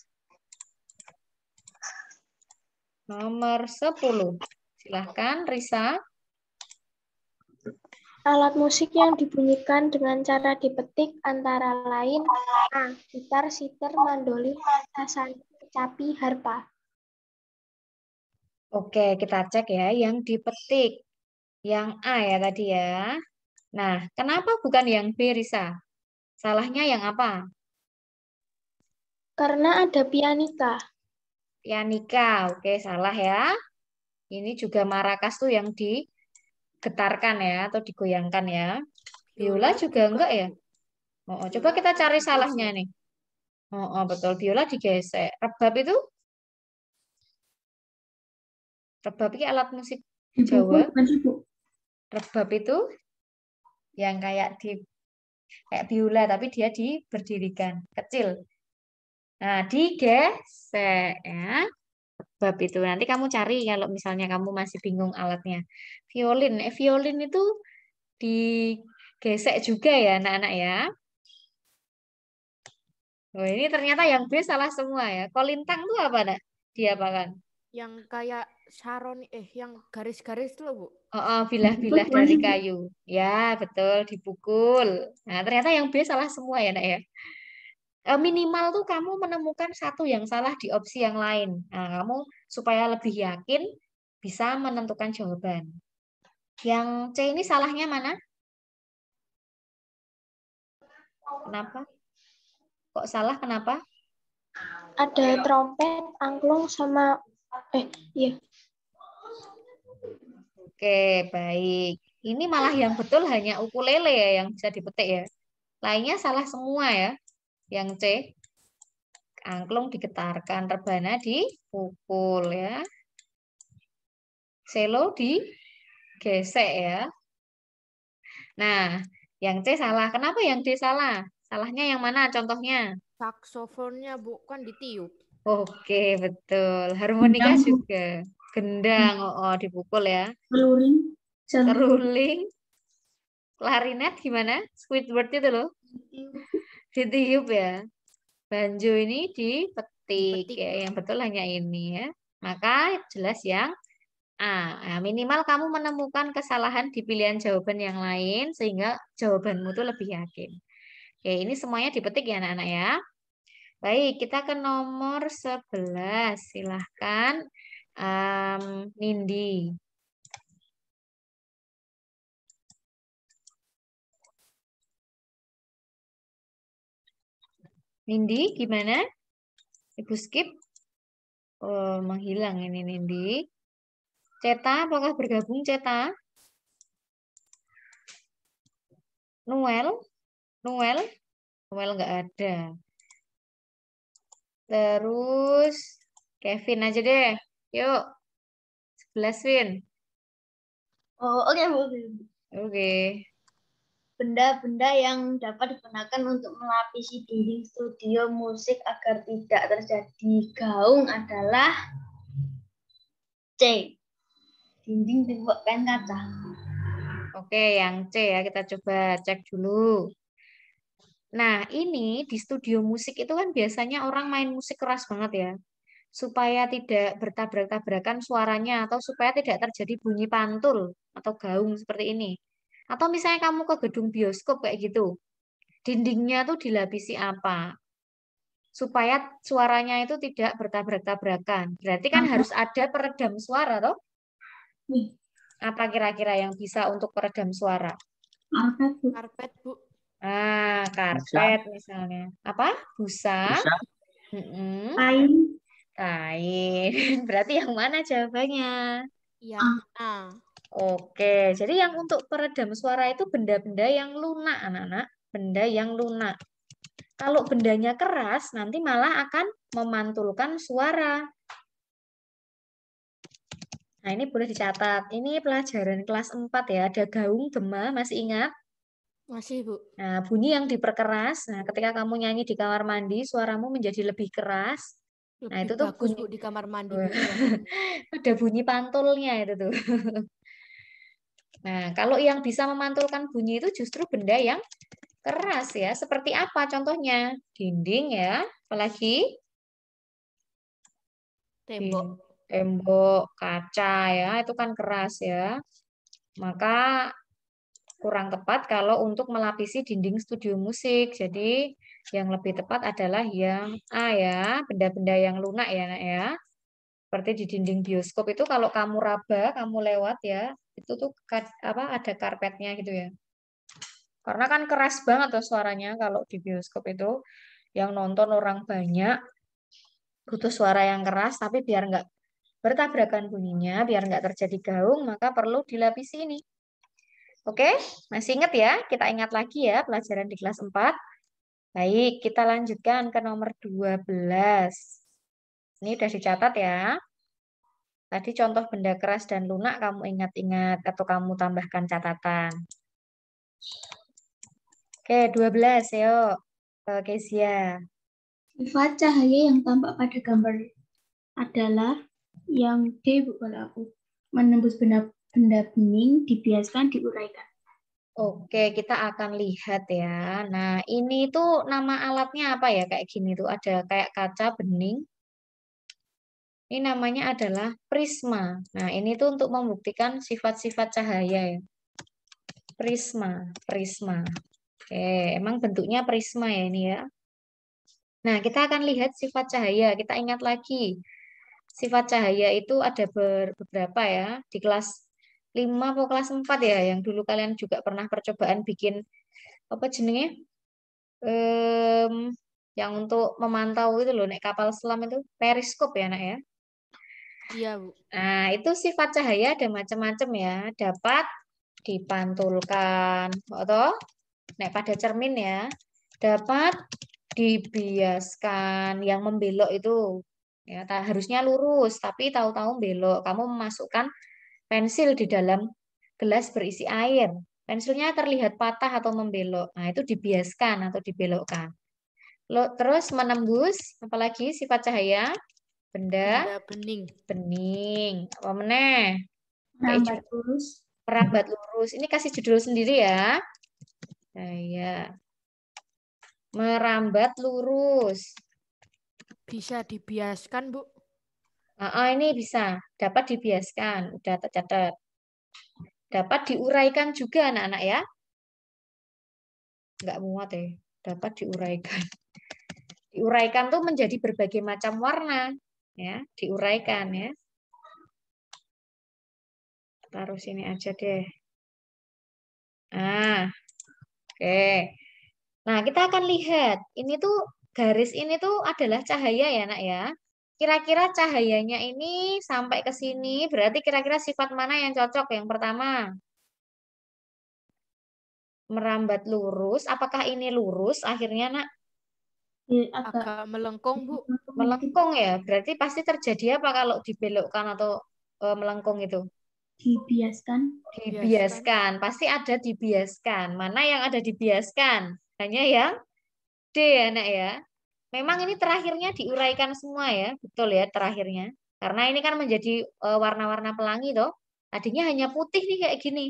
Nomor 10. Silahkan, Risa. Alat musik yang dibunyikan dengan cara dipetik antara lain A. Gitar, siter, mandolin, sasando, kecapi, harpa. Oke, kita cek ya yang dipetik. Yang A ya tadi ya. Nah, kenapa bukan yang B, Risa? Salahnya yang apa? Karena ada pianika. Pianika. Oke, salah ya. Ini juga marakas tuh yang digetarkan ya atau digoyangkan ya. Biola juga enggak ya? Oh, coba kita cari salahnya nih. Oh, betul. Biola digesek. Rebab itu? Rebab itu alat musik Jawa. Rebab itu yang kayak biola tapi dia berdirikan, kecil. Nah, digesek ya. Rebab itu. Nanti kamu cari kalau misalnya kamu masih bingung alatnya. Violin. Violin itu digesek juga ya, anak-anak ya. Oh, ini ternyata yang B salah semua ya. Kolintang itu apa, nak? Diapakan? Yang kayak saron, yang garis-garis itu loh, Bu. Oh, bilah-bilah dari kayu. Ya, betul, dipukul. Nah, ternyata yang B salah semua ya, nak ya. Minimal tuh kamu menemukan satu yang salah di opsi yang lain. Nah, kamu supaya lebih yakin bisa menentukan jawaban. Yang C ini salahnya mana? Kenapa? Kok salah? Kenapa? Ada trompet, angklung, sama iya. Oke, baik. Ini malah yang betul hanya ukulele ya yang bisa dipetik ya. Lainnya salah semua ya. Yang C, angklung digetarkan, rebana dipukul ya. Selo digesek ya. Nah, yang C salah. Kenapa yang D salah? Salahnya yang mana contohnya? Saksofonnya, Bu, kan ditiup. Oke, betul. Harmonika juga. Gendang, dipukul ya. Seruling. Klarinet gimana? Squidward itu loh. Ditiup ya. Banjo ini dipetik. Ya, yang betul hanya ini ya. Maka jelas yang A. Nah, minimal kamu menemukan kesalahan di pilihan jawaban yang lain sehingga jawabanmu tuh lebih yakin. Oke, ini semuanya dipetik ya anak-anak ya. Baik, kita ke nomor 11. Silahkan Nindi. Nindi, gimana? Ibu skip? Oh, menghilang ini Nindi. Ceta, apakah bergabung Ceta? Noel? Noel nggak ada. Terus Kevin aja deh. Yuk. 11, Win. Oh, oke, Bu. Oke. Benda-benda yang dapat digunakan untuk melapisi dinding studio musik agar tidak terjadi gaung adalah C. Dinding tembok kain kaca. Oke, yang C ya. Kita coba cek dulu. Nah, ini di studio musik itu kan biasanya orang main musik keras banget ya. Supaya tidak bertabrak-tabrakan suaranya atau supaya tidak terjadi bunyi pantul atau gaung seperti ini. Atau misalnya kamu ke gedung bioskop kayak gitu. Dindingnya tuh dilapisi apa? Supaya suaranya itu tidak bertabrak-tabrakan. Berarti kan harus ada peredam suara, toh? Apa kira-kira yang bisa untuk peredam suara? Karpet, Bu. Karpet misalnya. Apa? Busa? Kain. Kain. Berarti yang mana jawabannya? Yang A. Oke, jadi yang untuk peredam suara itu benda-benda yang lunak, anak-anak. Benda yang lunak. Kalau bendanya keras, nanti malah akan memantulkan suara. Nah, ini boleh dicatat. Ini pelajaran kelas 4 ya. Ada gaung, gema, masih ingat? Masih, Bu. Nah, bunyi yang diperkeras. Nah, ketika kamu nyanyi di kamar mandi, suaramu menjadi lebih keras. Nah, Lebih itu tuh bagus, bunyi. Bu, di kamar mandi, Bu, suaranya. Ada bunyi pantulnya itu tuh. Nah, kalau yang bisa memantulkan bunyi itu justru benda yang keras ya. Seperti apa contohnya? Dinding ya, apalagi Tembok. tembok, kaca ya, itu kan keras ya. Maka kurang tepat kalau untuk melapisi dinding studio musik. Jadi yang lebih tepat adalah yang A ya, benda-benda yang lunak ya, Nak ya. Seperti di dinding bioskop itu kalau kamu raba, kamu lewat ya, itu tuh ada karpetnya gitu ya. Karena kan keras banget tuh suaranya kalau di bioskop itu yang nonton orang banyak, butuh suara yang keras tapi biar nggak bertabrakan bunyinya, biar nggak terjadi gaung, maka perlu dilapisi ini. Oke, masih ingat ya? Kita ingat lagi ya pelajaran di kelas 4. Baik, kita lanjutkan ke nomor 12. Ini udah dicatat ya. Tadi contoh benda keras dan lunak kamu ingat-ingat atau kamu tambahkan catatan. Oke, 12 yuk. Kezia. Sifat cahaya yang tampak pada gambar adalah yang D, bukan aku. Menembus benda bening, dibiaskan, diuraikan. Oke, kita akan lihat ya. Nah, ini tuh nama alatnya apa ya? Kayak gini tuh ada kayak kaca bening. Ini namanya adalah prisma. Nah, ini tuh untuk membuktikan sifat-sifat cahaya ya. Prisma. Oke, emang bentuknya prisma ya ini ya. Nah, kita akan lihat sifat cahaya. Kita ingat lagi. Sifat cahaya itu ada beberapa ya. Di kelas 5 atau kelas 4 ya, yang dulu kalian juga pernah percobaan bikin apa jenenge? Yang untuk memantau itu loh, naik kapal selam itu periskop ya, Nak ya. Iya, Bu. Nah, itu sifat cahaya ada macam-macam ya. Dapat dipantulkan, atau naik pada cermin ya. Dapat dibiaskan, yang membelok itu ya harusnya lurus, tapi tahu-tahu belok. Kamu memasukkan pensil di dalam gelas berisi air. Pensilnya terlihat patah atau membelok. Nah, itu dibiaskan atau dibelokkan. Terus menembus, apalagi sifat cahaya, benda Benda bening. bening. Apa meneh? Merambat lurus. Merambat lurus. Ini kasih judul sendiri ya. Cahaya. Merambat lurus. Bisa dibiaskan, Bu. Ini bisa. Dapat dibiaskan. Udah tercatat. Dapat diuraikan juga anak-anak ya. Nggak muat ya. Dapat diuraikan. Diuraikan tuh menjadi berbagai macam warna. Ya, diuraikan ya. Taruh sini aja deh. Nah, oke. Nah, kita akan lihat. Ini tuh garis ini tuh adalah cahaya ya, Nak ya. Kira-kira cahayanya ini sampai ke sini, berarti kira-kira sifat mana yang cocok? Yang pertama, merambat lurus. Apakah ini lurus akhirnya, Nak? Agak Agak melengkung, Bu. Melengkung ya. Berarti pasti terjadi apa kalau dibelokkan atau melengkung itu? dibiaskan. Dibiaskan. Pasti ada dibiaskan. Mana yang ada dibiaskan? Hanya yang D ya, Nak ya. Memang ini terakhirnya diuraikan semua ya. Betul ya terakhirnya. Karena ini kan menjadi warna-warna pelangi toh. Tadinya hanya putih nih kayak gini.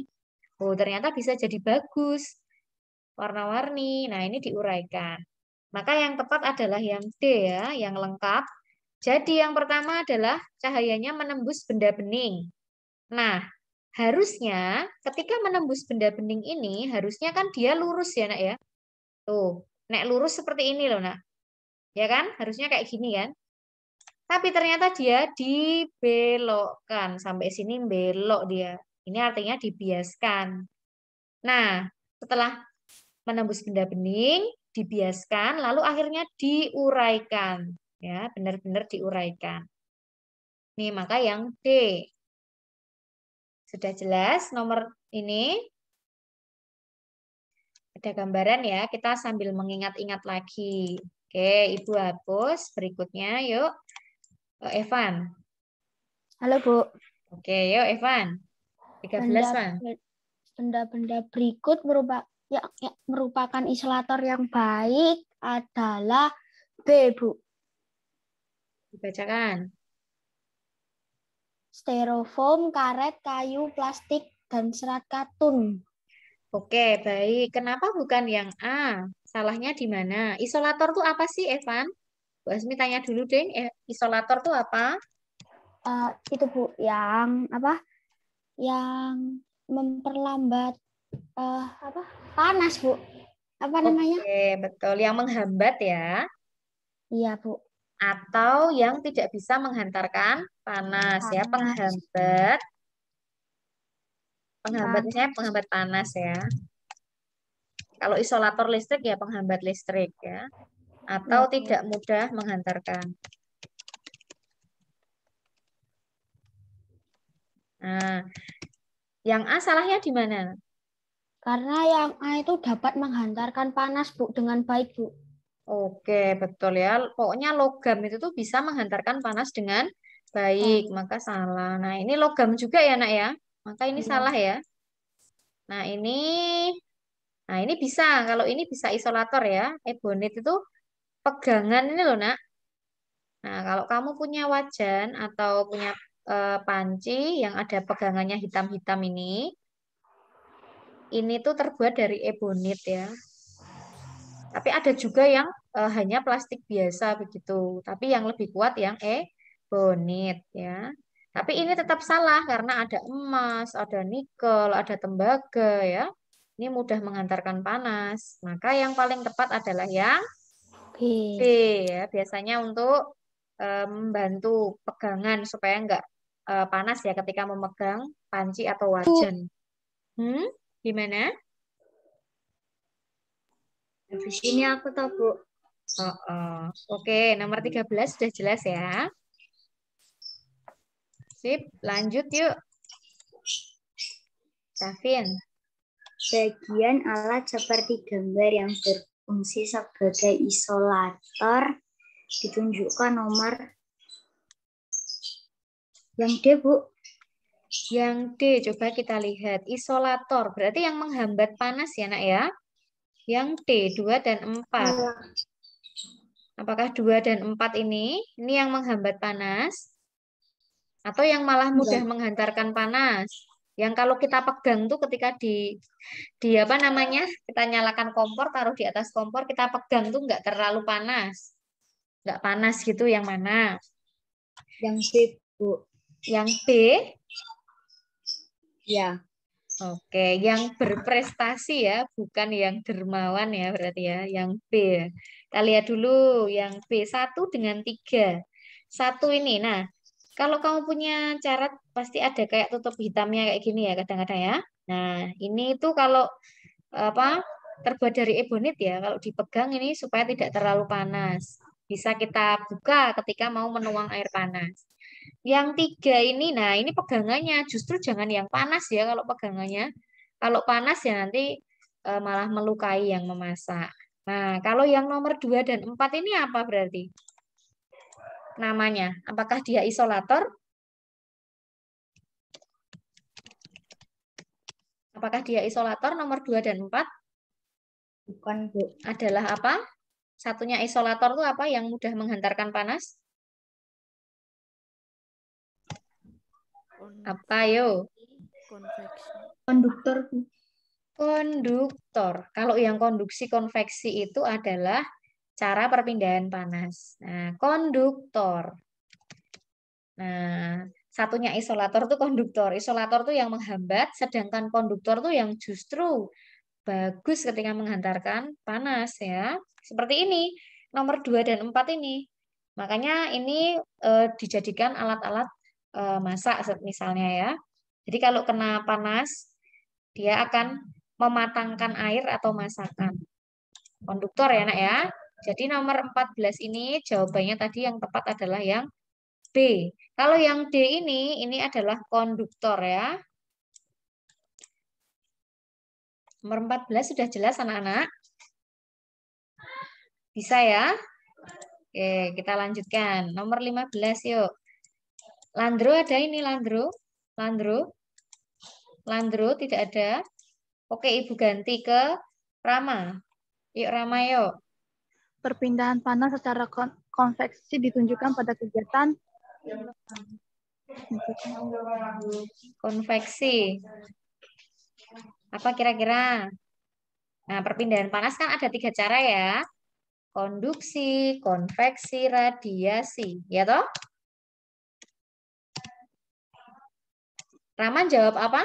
Oh, ternyata bisa jadi bagus. Warna-warni. Nah, ini diuraikan. Maka yang tepat adalah yang D ya, yang lengkap. Jadi yang pertama adalah cahayanya menembus benda bening. Nah, harusnya ketika menembus benda bening ini, harusnya kan dia lurus ya, Nak ya. Tuh, nek lurus seperti ini loh, Nak. Ya kan? Harusnya kayak gini kan? Tapi ternyata dia dibelokkan. Sampai sini belok dia. Ini artinya dibiaskan. Nah, setelah menembus benda bening, dibiaskan, lalu akhirnya diuraikan. Ya, benar-benar diuraikan. Nih, maka yang D. Sudah jelas nomor ini? Ada gambaran ya, kita sambil mengingat-ingat lagi. Oke, Ibu hapus. Berikutnya, yuk. Evan. Halo, Bu. Oke, yuk Evan. 13, Van. Benda-benda berikut merupakan isolator yang baik adalah B, Bu. Dibacakan. Styrofoam, karet, kayu, plastik, dan serat katun. Oke, baik. Kenapa bukan yang A? Salahnya di mana? Isolator tuh apa sih, Evan? Bu Asmi tanya dulu deh. Isolator tuh apa? Itu Bu, yang apa? Yang memperlambat panas Bu. Apa namanya? Oke, betul. Yang menghambat ya. Iya Bu. Atau yang tidak bisa menghantarkan panas ya. Panas. Penghambat. Penghambat misalnya penghambat panas ya. Kalau isolator listrik ya penghambat listrik ya. Atau Ya, Bu. tidak mudah menghantarkan. Nah, yang A salahnya di mana? Karena yang A itu dapat menghantarkan panas Bu dengan baik Bu. Oke, betul ya. Pokoknya logam itu tuh bisa menghantarkan panas dengan baik, maka salah. Nah, ini logam juga ya, Nak ya. Maka ini Iya. salah ya. Nah, ini bisa. Kalau ini bisa isolator ya. Ebonit itu pegangan ini loh, Nak. Nah, kalau kamu punya wajan atau punya panci yang ada pegangannya hitam-hitam ini tuh terbuat dari ebonit ya. Tapi ada juga yang hanya plastik biasa begitu. Tapi yang lebih kuat yang ebonit ya. Tapi ini tetap salah karena ada emas, ada nikel, ada tembaga ya. Ini mudah menghantarkan panas. Maka yang paling tepat adalah yang B. B ya. Biasanya untuk membantu pegangan supaya enggak panas ya ketika memegang panci atau wajan. Gimana? Habis ini aku tahu Bu. Oke, nomor 13 sudah jelas ya. Sip, lanjut yuk. Davin. Bagian alat seperti gambar yang berfungsi sebagai isolator ditunjukkan nomor yang D, Bu. Yang D, coba kita lihat. Isolator, berarti yang menghambat panas ya, Nak ya. Yang D, 2 dan 4. Apakah 2 dan 4 ini yang menghambat panas? Atau yang malah mudah menghantarkan panas? Yang kalau kita pegang tuh ketika di apa namanya, kita nyalakan kompor, taruh di atas kompor, kita pegang tuh nggak terlalu panas. Nggak panas gitu, yang mana? Yang B, Bu. Yang B? Ya. Oke, yang berprestasi ya, bukan yang dermawan ya berarti ya, yang B ya. Kita lihat dulu yang B, 1 dengan 3. 1 ini, nah kalau kamu punya carat pasti ada kayak tutup hitamnya kayak gini ya kadang-kadang ya. Nah ini itu kalau apa terbuat dari ebonit ya, kalau dipegang ini supaya tidak terlalu panas. Bisa kita buka ketika mau menuang air panas. Yang 3 ini, nah ini pegangannya justru jangan yang panas ya kalau pegangannya. Kalau panas ya nanti malah melukai yang memasak. Nah, kalau yang nomor 2 dan 4 ini apa berarti? Namanya, apakah dia isolator? Apakah dia isolator nomor 2 dan 4? Bukan, Bu. Adalah apa? Satunya isolator itu apa yang mudah menghantarkan panas? Apa yo? Konveksi. Konduktor, Bu. Konduktor. Kalau yang konduksi konveksi itu adalah cara perpindahan panas. Nah, konduktor. Nah, satunya isolator itu konduktor. Isolator itu yang menghambat, sedangkan konduktor itu yang justru bagus ketika menghantarkan panas ya. Seperti ini, nomor 2 dan 4 ini. Makanya ini dijadikan alat-alat masak misalnya ya. Jadi kalau kena panas, dia akan mematangkan air atau masakan. Konduktor ya, Nak ya. Jadi nomor 14 ini jawabannya tadi yang tepat adalah yang B. Kalau yang D ini adalah konduktor ya. Nomor 14 sudah jelas anak-anak? Bisa ya? Oke, kita lanjutkan. Nomor 15 yuk. Landro ada ini, Landro? Landro? Landro tidak ada? Oke, Ibu ganti ke Rama. Yuk Rama yuk. Perpindahan panas secara konveksi ditunjukkan pada kegiatan konveksi. Apa kira-kira? Nah, perpindahan panas kan ada 3 cara ya. Konduksi, konveksi, radiasi. Ya toh? Rahman jawab apa?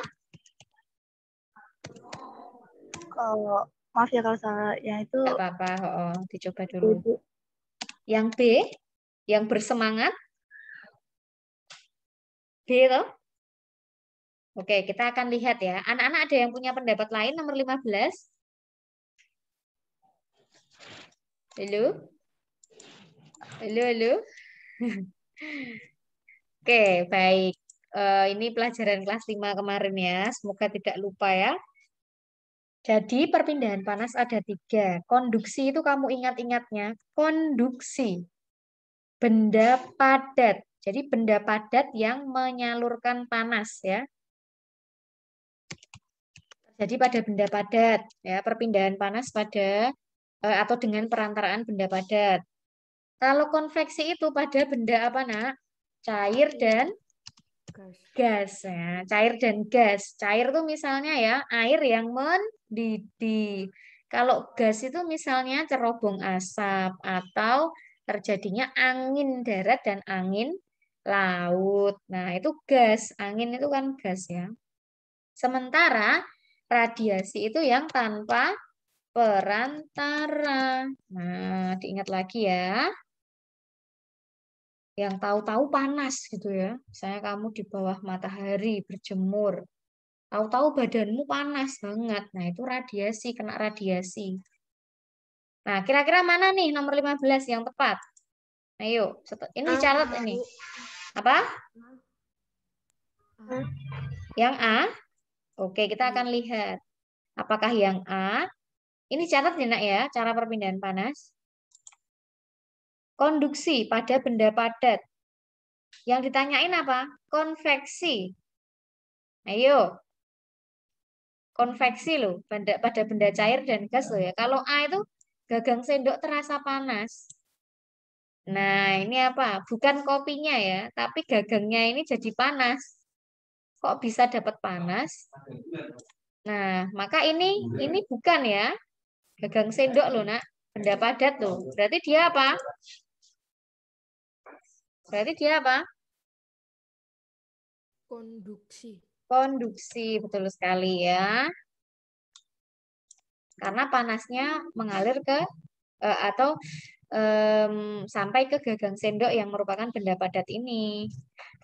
Kalau maaf ya kalau salah, yang itu Enggak apa-apa, dicoba dulu. Bu. Yang B, yang bersemangat. B toh? Oke, kita akan lihat ya. Anak-anak ada yang punya pendapat lain nomor 15? Halo? Halo, halo? Oke, baik. Ini pelajaran kelas 5 kemarin ya. Semoga tidak lupa ya. Jadi perpindahan panas ada 3. Konduksi itu kamu ingat-ingatnya. Konduksi. Benda padat. Jadi benda padat yang menyalurkan panas ya. Jadi pada benda padat ya, perpindahan panas pada atau dengan perantaraan benda padat. Kalau konveksi itu pada benda apa, Nak? Cair dan gas ya. Cair dan gas. Cair itu misalnya ya air yang mendidih. Kalau gas itu misalnya cerobong asap atau terjadinya angin darat dan angin laut. Nah, itu gas. Angin itu kan gas ya. Sementara radiasi itu yang tanpa perantara. Nah, diingat lagi ya. Yang tahu-tahu panas gitu ya. Misalnya kamu di bawah matahari berjemur. Tahu-tahu badanmu panas banget. Nah, itu radiasi, kena radiasi. Nah, kira-kira mana nih nomor 15 yang tepat? Ayo, ini dicatat ini. Apa? Yang A? Oke, kita akan lihat. Apakah yang A? Ini catat ya, Nak ya, cara perpindahan panas. Konduksi pada benda padat. Yang ditanyain apa? Konveksi. Ayo. Konveksi loh, pada benda cair dan gas loh ya. Kalau A itu gagang sendok terasa panas. Nah, ini apa? Bukan kopinya ya, tapi gagangnya ini jadi panas. Kok bisa dapat panas? Nah, maka ini bukan ya. Gagang sendok loh, Nak. Benda padat loh. Berarti dia apa? Berarti dia apa? Konduksi. Konduksi, betul sekali ya. Karena panasnya mengalir ke atau sampai ke gagang sendok yang merupakan benda padat ini.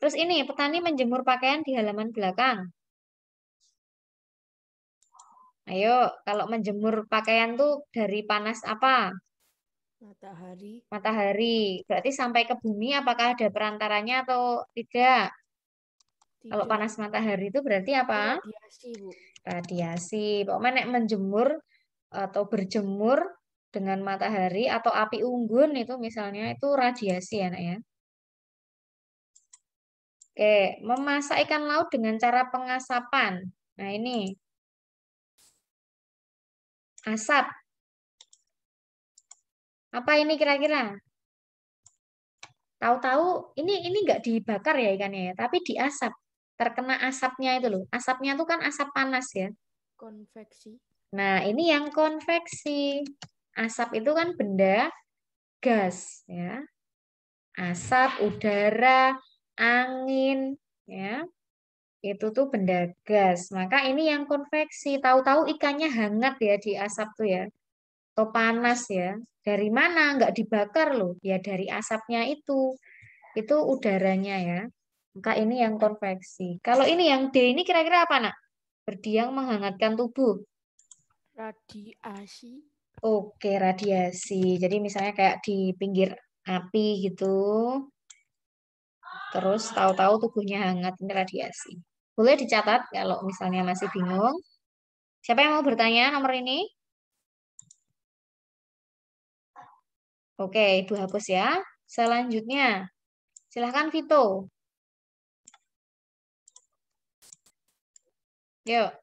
Terus ini, petani menjemur pakaian di halaman belakang. Ayo, kalau menjemur pakaian tuh dari panas apa? Matahari. Matahari. Berarti sampai ke bumi apakah ada perantaranya atau tidak? Kalau Tidak. panas matahari itu berarti apa? Radiasi, Bu. Radiasi. Pokoknya nek menjemur atau berjemur dengan matahari atau api unggun itu misalnya itu radiasi ya, Nak ya. Oke, memasak ikan laut dengan cara pengasapan. Nah, ini asap. Apa ini kira-kira? Tahu-tahu ini nggak dibakar ya ikannya ya, tapi diasap. Terkena asapnya itu loh. Asapnya itu kan asap panas ya. Konveksi. Nah, ini yang konveksi. Asap itu kan benda gas ya. Asap, udara, angin ya. Itu tuh benda gas. Maka ini yang konveksi. Tahu-tahu ikannya hangat ya di asap tuh ya. Atau panas ya. Dari mana? Nggak dibakar loh. Ya dari asapnya itu. Itu udaranya ya. Maka ini yang konveksi. Kalau ini yang D ini kira-kira apa, Nak? Berdiam menghangatkan tubuh. Radiasi. Oke, radiasi. Jadi misalnya kayak di pinggir api gitu. Terus tahu-tahu tubuhnya hangat, ini radiasi. Boleh dicatat kalau misalnya masih bingung. Siapa yang mau bertanya nomor ini? Oke, Ibu hapus ya. Selanjutnya, silahkan Vito. Yuk.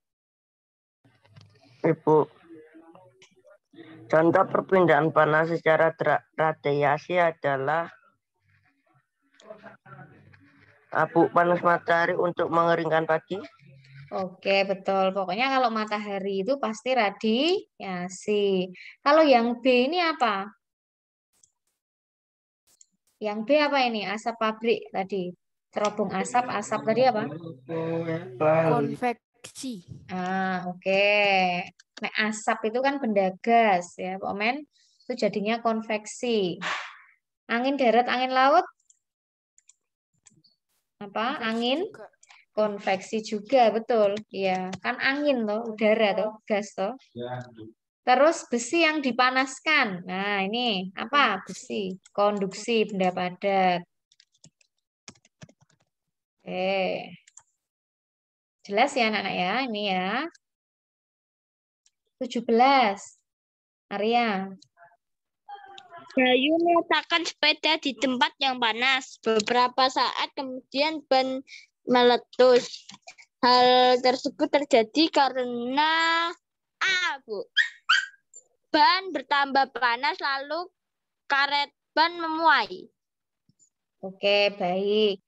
Ibu, Contoh perpindahan panas secara radiasi adalah abu panas matahari untuk mengeringkan padi. Oke, betul. Pokoknya kalau matahari itu pasti radiasi. Kalau yang B ini apa? Yang B apa ini? Asap pabrik tadi. Cerobong asap, asap tadi apa? Konveksi. Oke. Nek asap itu kan benda gas ya, Pak Men. Itu jadinya konveksi. Angin darat, angin laut? Apa? Konveksi Angin? juga. Konveksi juga, betul. Iya, kan angin toh, udara toh, gas toh. Terus besi yang dipanaskan. Nah, ini apa? Besi. Konduksi, benda padat. Oke. Jelas ya anak-anak ya? Ini ya. 17. Arya. Bayu meletakkan sepeda di tempat yang panas. Beberapa saat kemudian ban meletus. Hal tersebut terjadi karena Bu. Ban bertambah panas lalu karet ban memuai. Oke, baik.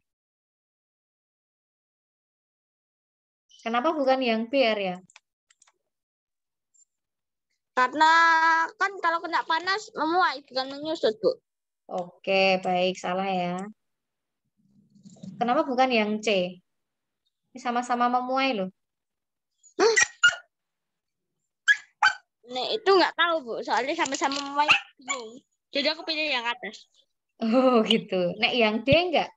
Kenapa bukan yang B, Arya? Karena kan kalau kena panas memuai bukan menyusut, Bu. Oke, baik. Salah ya. Kenapa bukan yang C? Ini sama-sama memuai loh. Nah, itu nggak tahu, Bu. Soalnya sama-sama memuai. Jadi aku pilih yang atas. Oh, gitu. Nek yang D enggak?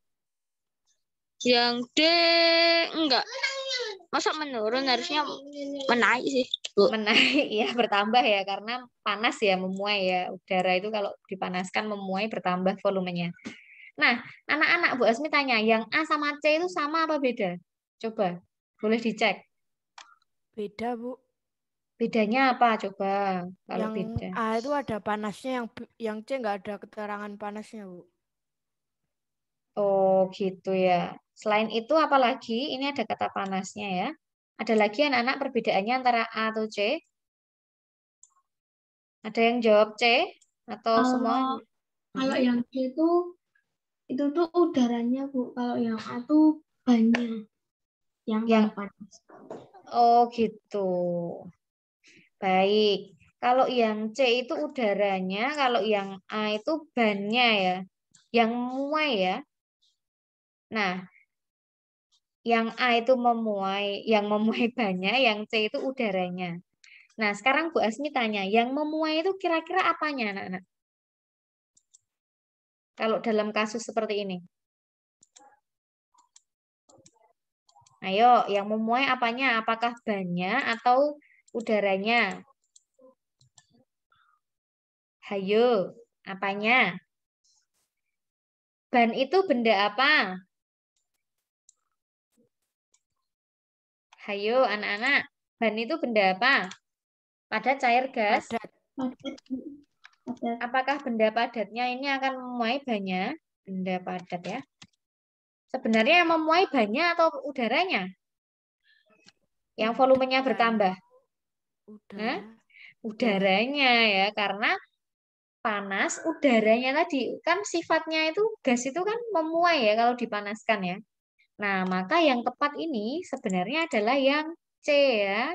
Yang D enggak. Masa menurun, harusnya menaik sih, Bu. Menaik ya, bertambah ya, karena panas ya, memuai ya. Udara itu kalau dipanaskan memuai, bertambah volumenya. Nah, anak-anak, Bu Asmi tanya, yang A sama C itu sama apa beda? Coba, boleh dicek. Beda, Bu. Bedanya apa? Coba, kalau Yang beda. A itu ada panasnya, yang C nggak ada keterangan panasnya, Bu. Oh, gitu ya. Selain itu, apa lagi? Ini ada kata panasnya ya. Ada lagi anak-anak perbedaannya antara A atau C? Ada yang jawab C? Atau semua? Kalau yang C itu tuh udaranya, Bu. Kalau yang A tuh banyak yang panas. Oh, gitu. Baik. Kalau yang C itu udaranya, kalau yang A itu bannya ya. Yang memuai ya. Nah, yang A itu memuai, yang memuai banyak, yang C itu udaranya. Nah, sekarang Bu Asmi tanya, yang memuai itu kira-kira apanya, anak-anak? Kalau dalam kasus seperti ini. Ayo, yang memuai apanya? Apakah bannya atau udaranya? Hayo, apanya? Ban itu benda apa? Hayo, anak-anak. Ban itu benda apa? Padat, cair, gas? Padat. Apakah benda padatnya ini akan memuai banyak? Benda padat ya. Sebenarnya yang memuai banyak atau udaranya? Yang volumenya bertambah? Udara. Udaranya ya, karena panas, udaranya tadi kan sifatnya itu gas itu kan memuai ya kalau dipanaskan ya. Nah, maka yang tepat ini sebenarnya adalah yang C ya.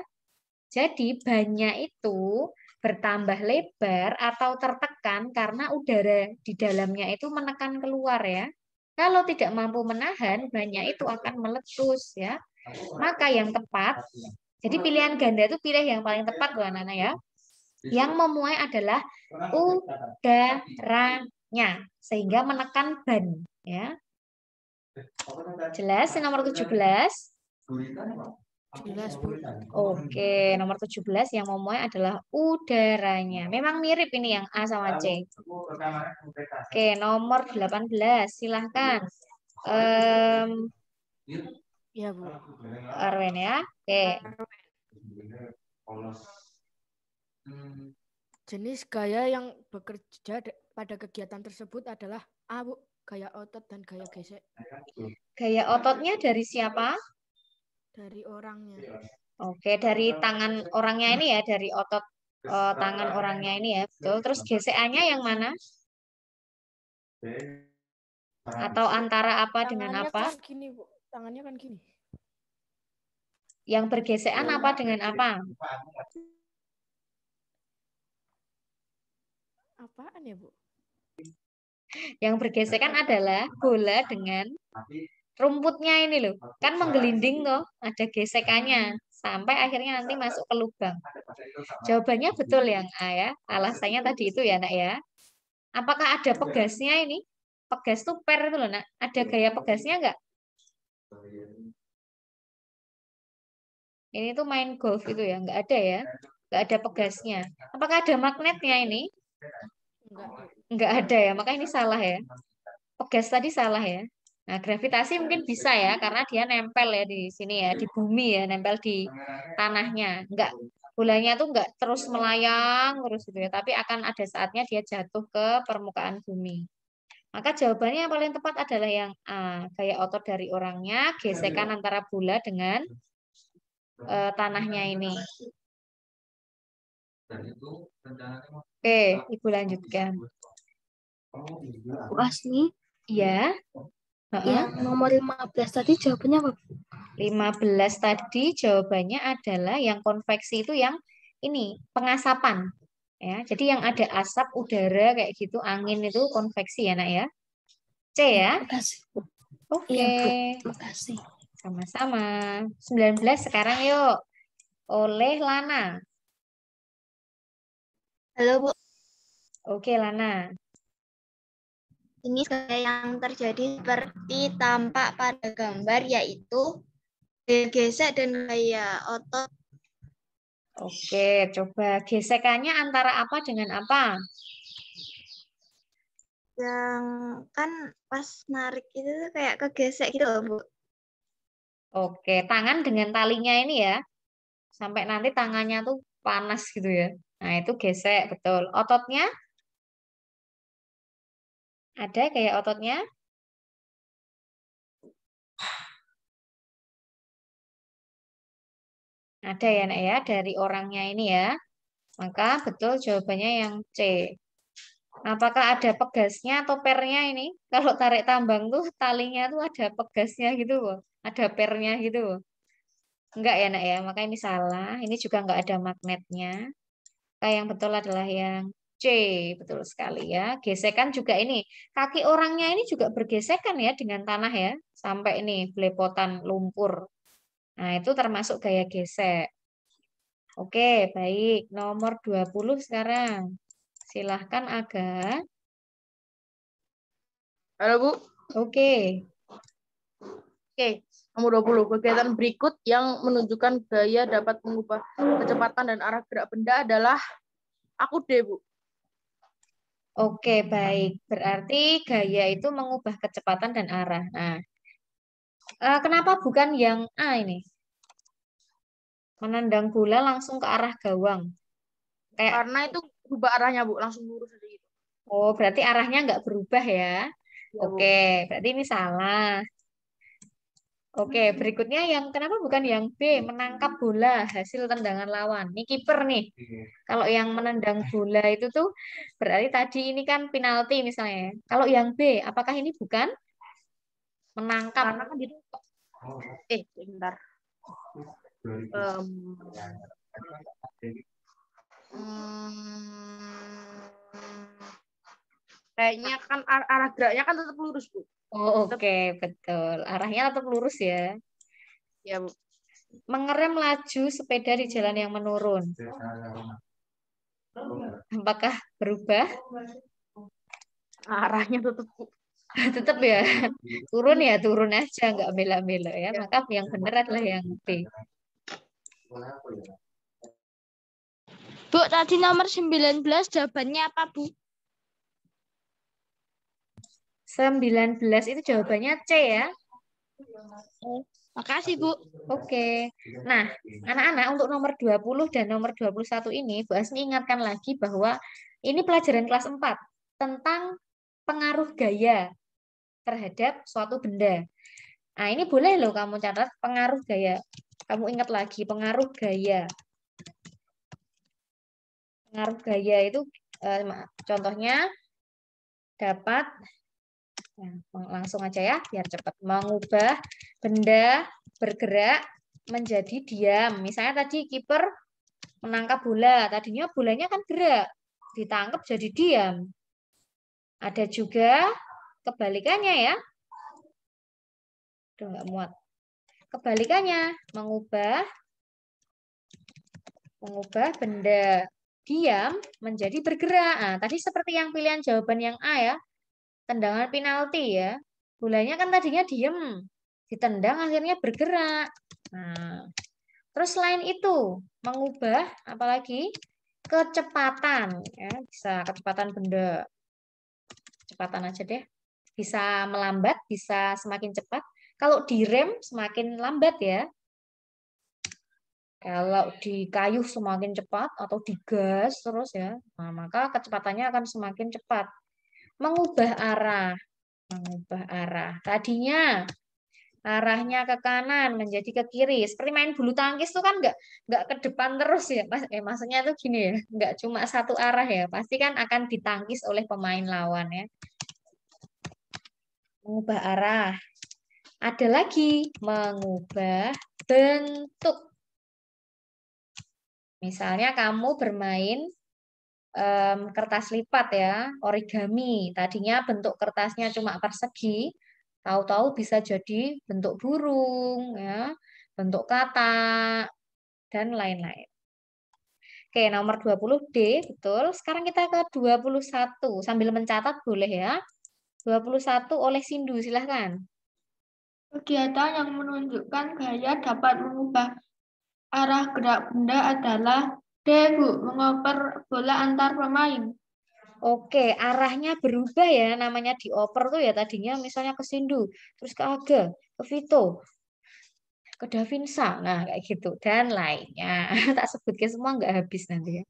Jadi banyak itu bertambah lebar atau tertekan karena udara di dalamnya itu menekan keluar ya. Kalau tidak mampu menahan, banyak itu akan meletus ya. Maka yang tepat, jadi pilihan ganda itu pilih yang paling tepat loh anak-anak ya. Yang memuai adalah udaranya sehingga menekan ban ya. Jelas nomor 17? Jelas, Bu. Oke, nomor 17 yang memuai adalah udaranya. Memang mirip ini yang A sama C. Oke, nomor 18 silahkan. Ya, Bu. Arwen ya. Oke. Jenis gaya yang bekerja pada kegiatan tersebut adalah A, Bu. Gaya otot dan gaya gesek. Gaya ototnya dari siapa? Dari orangnya. Oke, dari tangan orangnya ini ya, dari otot tangan orangnya ini ya, betul. Terus gesekannya yang mana? Atau antara apa dengan Tangannya apa? kan gini, Bu. Tangannya kan gini. Yang bergesekan apa dengan apa? Apaan ya, Bu? Yang bergesekan adalah bola dengan rumputnya ini loh. Kan menggelinding toh, ada gesekannya. Sampai akhirnya nanti masuk ke lubang. Jawabannya betul yang A ya. Alasannya tadi itu ya nak ya. Apakah ada pegasnya ini? Pegas tuh per itu loh nak. Ada gaya pegasnya nggak? Ini tuh main golf itu ya. Nggak ada ya. Nggak ada pegasnya. Apakah ada magnetnya ini? Enggak, Bu. Nggak ada ya. Maka ini salah ya. Pegas tadi salah ya. Nah, gravitasi mungkin bisa ya, karena dia nempel ya di sini ya, di bumi ya, nempel di tanahnya. Enggak, bolanya tuh enggak terus melayang terus gitu ya, tapi akan ada saatnya dia jatuh ke permukaan bumi. Maka jawabannya yang paling tepat adalah yang A, gaya otot dari orangnya, gesekan antara bola dengan tanahnya ini. Oke, Ibu lanjutkan. Bu Asni, Iya. yang nomor 15 tadi jawabannya apa? 15 tadi jawabannya adalah yang konveksi itu yang ini, pengasapan. Ya, jadi yang ada asap udara kayak gitu, angin itu konveksi ya, Nak ya. C ya. Makasih, Bu. Oke. Iya, Bu. Makasih. Sama-sama. 19 sekarang yuk. Oleh Lana. Halo Bu, Oke, Lana. ini yang terjadi seperti tampak pada gambar yaitu gesek dan gaya otot. Oke, coba gesekannya antara apa dengan apa? Yang kan pas narik itu tuh kayak kegesek gitu loh, Bu. Oke, tangan dengan talinya ini ya. Sampai nanti tangannya tuh panas gitu ya. Nah, itu gesek, betul. Ototnya? Ada kayak ototnya? Ada ya, Nak ya, dari orangnya ini ya. Maka betul jawabannya yang C. Apakah ada pegasnya atau pernya ini? Kalau tarik tambang tuh talinya tuh ada pegasnya gitu loh. Ada pernya gitu loh. Enggak ya, Nak ya. Maka ini salah. Ini juga enggak ada magnetnya. Maka yang betul adalah yang C. Betul sekali ya. Gesekan juga ini. Kaki orangnya ini juga bergesekan ya dengan tanah ya. Sampai ini belepotan lumpur. Nah, itu termasuk gaya gesek. Oke, baik. Nomor 20 sekarang. Silahkan Aga. Halo Bu. Oke. Oke, nomor 20. Kegiatan berikut yang menunjukkan gaya dapat mengubah kecepatan dan arah gerak benda adalah aku D, Bu. Oke, baik. Berarti gaya itu mengubah kecepatan dan arah. Nah, kenapa bukan yang A ini? Menendang bola langsung ke arah gawang. Kayak, Karena itu berubah arahnya, Bu, langsung lurus aja gitu. oh, berarti arahnya nggak berubah ya? Ya, Bu. Oke, berarti ini salah. Oke, berikutnya yang kenapa bukan yang B, menangkap bola hasil tendangan lawan. Ini kiper nih. Kalau yang menendang bola itu tuh berarti tadi ini kan penalti misalnya. Kalau yang B, apakah ini bukan menangkap? Karena kan gitu. Bentar. Kayaknya kan arah geraknya kan tetap lurus, Bu. Oh, oke, betul. Arahnya tetap lurus ya. Ya, Bu. Mengerem laju sepeda di jalan yang menurun. Apakah berubah? Arahnya tetap, Bu. Tetap ya. Turun ya, turun aja, nggak bela-bela ya. Maka yang benar adalah yang B. Bu, tadi nomor 19 jawabannya apa, Bu? 19 itu jawabannya C ya. Makasih, Bu. Oke. Nah, anak-anak untuk nomor 20 dan nomor 21 ini, Bu Asmi ingatkan lagi bahwa ini pelajaran kelas 4 tentang pengaruh gaya terhadap suatu benda. Nah, ini boleh loh kamu catat pengaruh gaya. Kamu ingat lagi pengaruh gaya. pengaruh gaya itu contohnya dapat, langsung aja ya biar cepat, mengubah benda bergerak menjadi diam. Misalnya tadi kiper menangkap bola, tadinya bolanya kan gerak, ditangkap jadi diam. Ada juga kebalikannya ya. Udah nggak muat. Kebalikannya, mengubah benda diam menjadi bergerak. Nah, tadi seperti yang pilihan jawaban yang A ya. Tendangan penalti ya. Bolanya kan tadinya diam, ditendang akhirnya bergerak. Nah, terus selain itu, mengubah apalagi kecepatan ya, bisa kecepatan benda. Kecepatan aja deh. Bisa melambat, bisa semakin cepat. Kalau direm semakin lambat ya. Kalau dikayuh semakin cepat atau digas terus ya, nah, maka kecepatannya akan semakin cepat. Mengubah arah. Tadinya arahnya ke kanan menjadi ke kiri. Seperti main bulu tangkis tuh kan nggak ke depan terus ya. Maksudnya tuh gini ya, nggak cuma satu arah ya. Pasti kan akan ditangkis oleh pemain lawan ya. Mengubah arah. Ada lagi mengubah bentuk. Misalnya kamu bermain kertas lipat ya, origami. Tadinya bentuk kertasnya cuma persegi, tahu-tahu bisa jadi bentuk burung, ya, bentuk katak, dan lain-lain. Oke, nomor 20D, betul. Sekarang kita ke 21. Sambil mencatat boleh ya. 21 oleh Sindu, silahkan. Kegiatan yang menunjukkan gaya dapat mengubah arah gerak benda adalah D, Bu, mengoper bola antar pemain. Oke, arahnya berubah ya, namanya dioper tuh ya tadinya misalnya ke Sindu, terus ke Aga, ke Vito, ke Davinsa, nah kayak gitu dan lainnya. Tak sebutkan semua nggak habis nanti ya.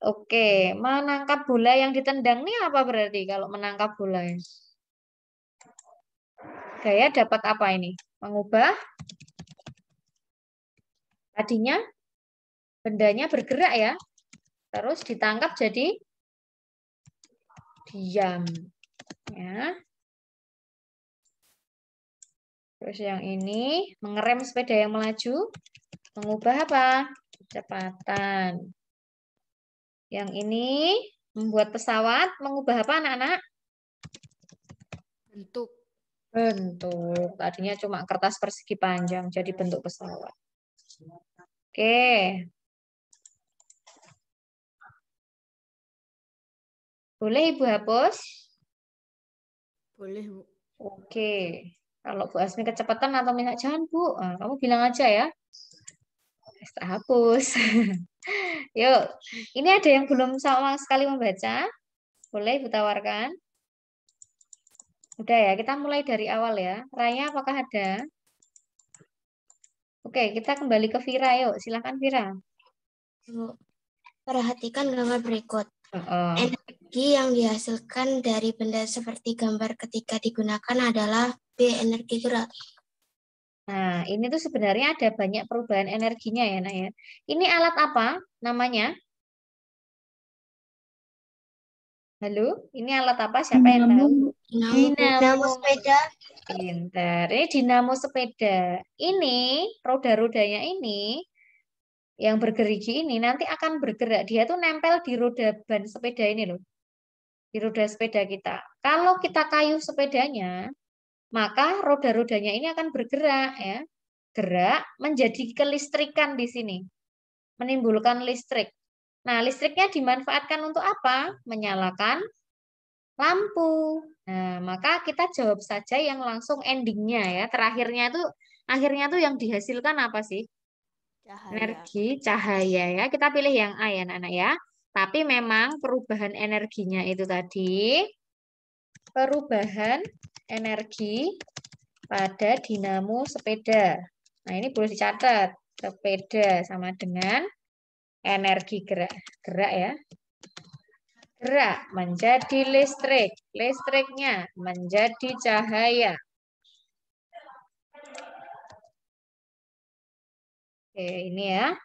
Oke, menangkap bola yang ditendang nih apa berarti kalau menangkap bola ya? Gaya dapat apa ini? Mengubah tadinya bendanya bergerak ya, terus ditangkap jadi diam ya. Terus yang ini mengerem sepeda yang melaju, mengubah apa? Kecepatan. Yang ini membuat pesawat, mengubah apa anak-anak? Bentuk. Bentuk. Tadinya cuma kertas persegi panjang, jadi bentuk pesawat. Oke. Boleh Ibu hapus? Boleh, Bu. Oke. Kalau Bu Asmi kecepatan atau minta jangan Bu, nah, kamu bilang aja ya. Tak hapus. Yuk, ini ada yang belum sama sekali membaca? Boleh Ibu tawarkan? Udah ya, kita mulai dari awal ya. Raya apakah ada? Oke, kita kembali ke Vira yuk. Silakan Vira. Perhatikan gambar berikut. Energi yang dihasilkan dari benda seperti gambar ketika digunakan adalah B, energi gerak. Nah, ini tuh sebenarnya ada banyak perubahan energinya ya, Nak ya. Ini alat apa namanya? Halo, ini alat apa? Siapa yang tahu? Dinamo sepeda. Pintar. Ini dinamo sepeda. Ini roda-rodanya ini yang bergerigi ini nanti akan bergerak. Dia tuh nempel di roda ban sepeda ini loh. Di roda sepeda kita. Kalau kita kayuh sepedanya, maka roda-rodanya ini akan bergerak ya. Gerak menjadi kelistrikan di sini. Menimbulkan listrik. Nah, listriknya dimanfaatkan untuk apa? Menyalakan lampu. Nah, maka kita jawab saja yang langsung endingnya ya. Terakhirnya itu akhirnya tuh yang dihasilkan apa sih? Cahaya. Energi cahaya ya. Kita pilih yang A ya, anak-anak ya. Tapi memang perubahan energinya itu tadi perubahan energi pada dinamo sepeda. Nah, ini boleh dicatat. Sepeda sama dengan energi gerak. Gerak ya. Gerak menjadi listrik. Listriknya menjadi cahaya. Oke, ini ya.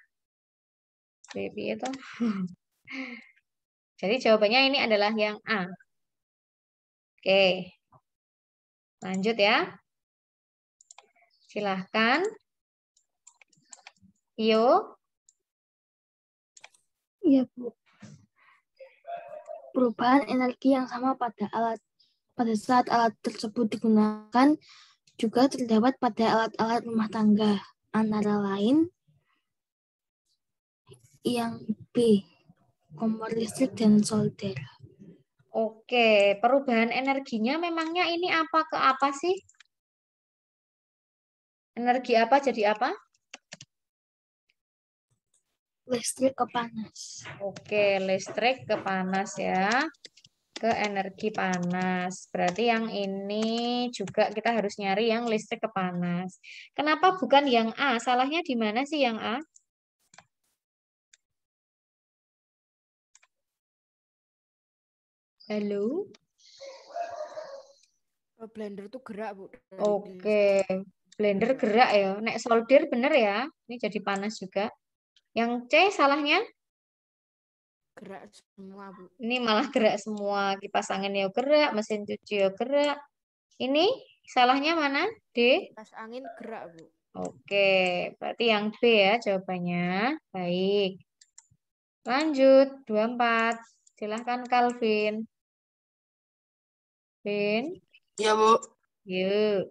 Baby itu. Jadi jawabannya ini adalah yang A. Oke, lanjut ya. Silahkan. Yo. Iya, Bu. Perubahan energi yang sama pada saat alat tersebut digunakan juga terdapat pada alat-alat rumah tangga, antara lain yang B, kompor listrik dan solder. Oke, perubahan energinya memangnya ini apa ke apa sih? Energi apa jadi apa? Listrik ke panas. Oke, listrik ke panas ya. Ke energi panas. Berarti yang ini juga kita harus nyari yang listrik ke panas. Kenapa bukan yang A? Salahnya di mana sih yang A? Halo? Blender tuh gerak, Bu. Dari Oke, blender gerak ya. Nek solder bener ya. Ini jadi panas juga. Yang C salahnya? gerak semua, Bu. Ini malah gerak semua. Kipas angin ya gerak, mesin cuci ya gerak. Ini salahnya mana? D? Kipas angin gerak, Bu. Oke, berarti yang B ya jawabannya. Baik. Lanjut, 24. Silahkan Calvin. Vin, Ya, Bu. yuk.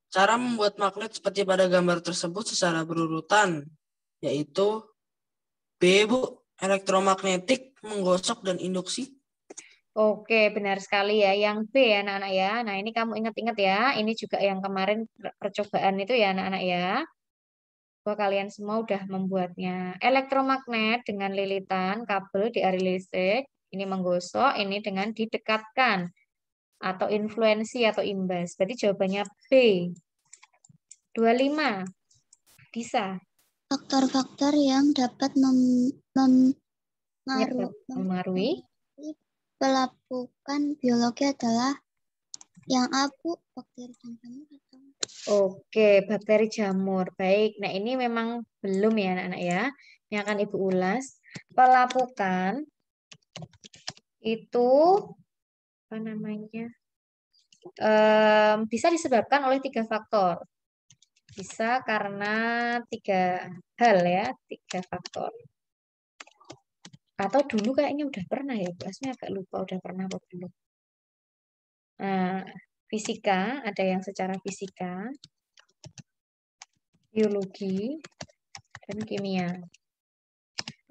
Cara membuat magnet seperti pada gambar tersebut secara berurutan, yaitu B, Bu, elektromagnetik, menggosok, dan induksi. Oke, benar sekali ya. Yang B ya anak-anak ya. Nah, ini kamu ingat-ingat ya. Ini juga yang kemarin percobaan itu ya anak-anak ya. Bahwa kalian semua udah membuatnya. Elektromagnet dengan lilitan kabel di arus listrik. Ini menggosok, ini dengan didekatkan. Atau influensi atau imbas. Berarti jawabannya B. 25. Bisa. Faktor-faktor yang dapat Mempengaruhi. pelapukan biologi adalah yang A, Bu, bakteri dan jamur atau Oke, bakteri jamur. Baik. Nah, ini memang belum ya anak-anak ya. Yang akan Ibu ulas. Pelapukan itu apa namanya? Bisa disebabkan oleh 3 faktor. Bisa karena 3 hal ya, 3 faktor. Atau dulu kayaknya udah pernah ya, bahasnya agak lupa udah pernah apa belum. Nah, fisika, ada yang secara fisika, biologi, dan kimia.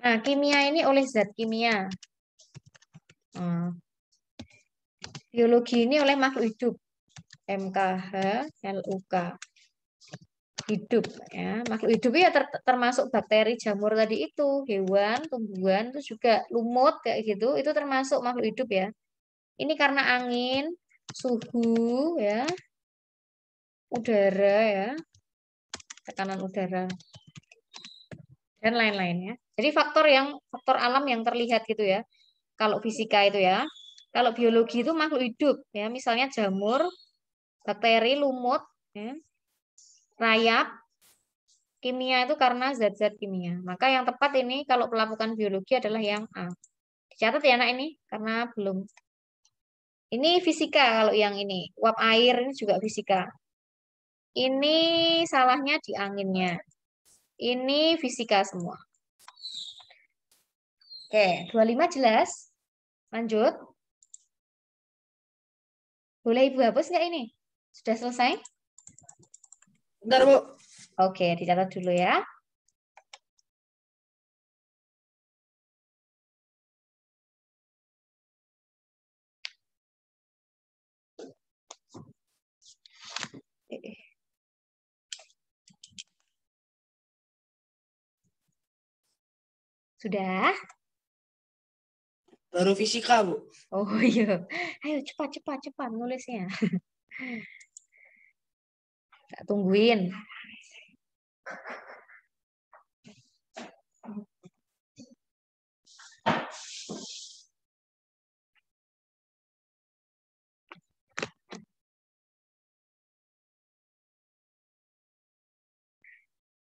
Nah, kimia ini oleh zat kimia. Biologi ini oleh makhluk hidup. MKH, LUK. Hidup ya. Makhluk hidup ya termasuk bakteri, jamur tadi itu, hewan, tumbuhan itu juga lumut kayak gitu, itu termasuk makhluk hidup ya. Ini karena angin, suhu ya, udara ya, tekanan udara dan lain-lain ya. Jadi faktor alam yang terlihat gitu ya. Kalau fisika itu ya. Kalau biologi itu makhluk hidup ya, misalnya jamur, bakteri, lumut ya. Rayap, kimia itu karena zat-zat kimia. Maka yang tepat ini kalau pelapukan biologi adalah yang A. Dicatat ya anak ini karena belum. Ini fisika kalau yang ini. Uap air ini juga fisika. Ini salahnya di anginnya. Ini fisika semua. Oke, 25 jelas? Lanjut. Boleh Ibu hapus nggak ini? Sudah selesai? Bentar, Bu. Oke, dicatat dulu ya. Sudah? Baru fisika, Bu. Oh iya. Ayo cepat nulisnya. Tak tungguin.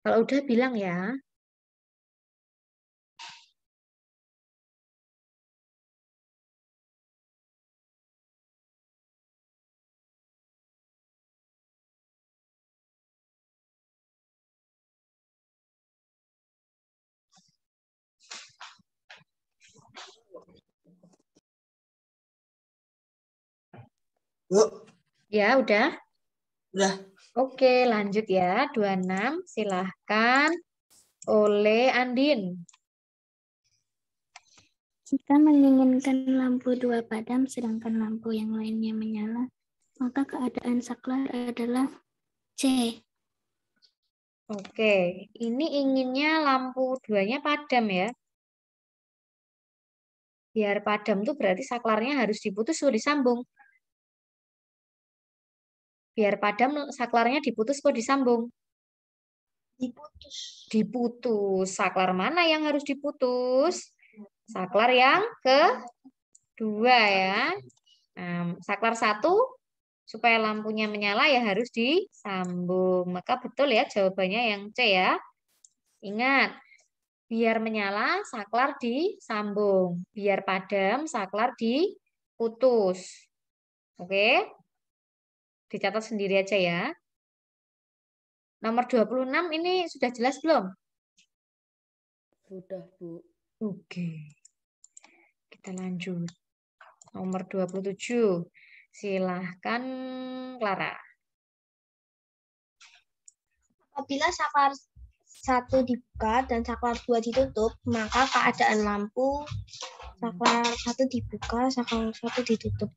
Kalau udah bilang ya. Bu. Ya, udah. Udah. Oke, lanjut ya. 26, silahkan. Oleh Andin. Jika menginginkan lampu 2 padam sedangkan lampu yang lainnya menyala, maka keadaan saklar adalah C. Oke, ini inginnya lampu 2-nya padam ya. Biar padam tuh berarti saklarnya harus diputus atau disambung. Biar padam saklarnya diputus atau disambung. Diputus. Diputus. Saklar mana yang harus diputus? Saklar yang kedua ya. Nah, saklar 1 supaya lampunya menyala ya harus disambung. Maka betul ya jawabannya yang C ya. Ingat, biar menyala saklar disambung. Biar padam saklar diputus. Oke? Dicatat sendiri aja ya. Nomor 26 ini sudah jelas belum? Sudah, Bu. Oke. Kita lanjut. Nomor 27. Silahkan Clara. Apabila saklar 1 dibuka dan saklar 2 ditutup, maka keadaan lampu saklar 1 dibuka, saklar 1 ditutup.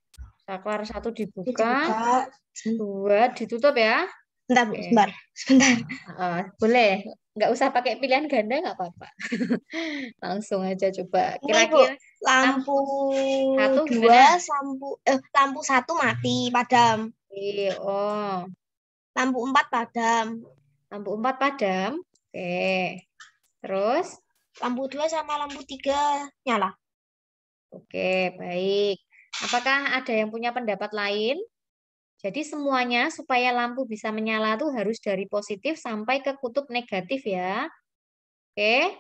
Saklar 1 dibuka, 2 ditutup ya. Bentar, Bu, Oke. sebentar. Boleh. Nggak usah pakai pilihan ganda, nggak apa-apa. Langsung aja coba. Ini, Bu, Kira-kira lampu 1 2, gimana? lampu 1 mati, padam. Oh. Lampu 4 padam. Lampu 4 padam. Oke. Terus? Lampu 2 sama lampu 3 nyala. Oke, baik. Apakah ada yang punya pendapat lain? Jadi semuanya supaya lampu bisa menyala tuh harus dari positif sampai ke kutub negatif ya. Oke.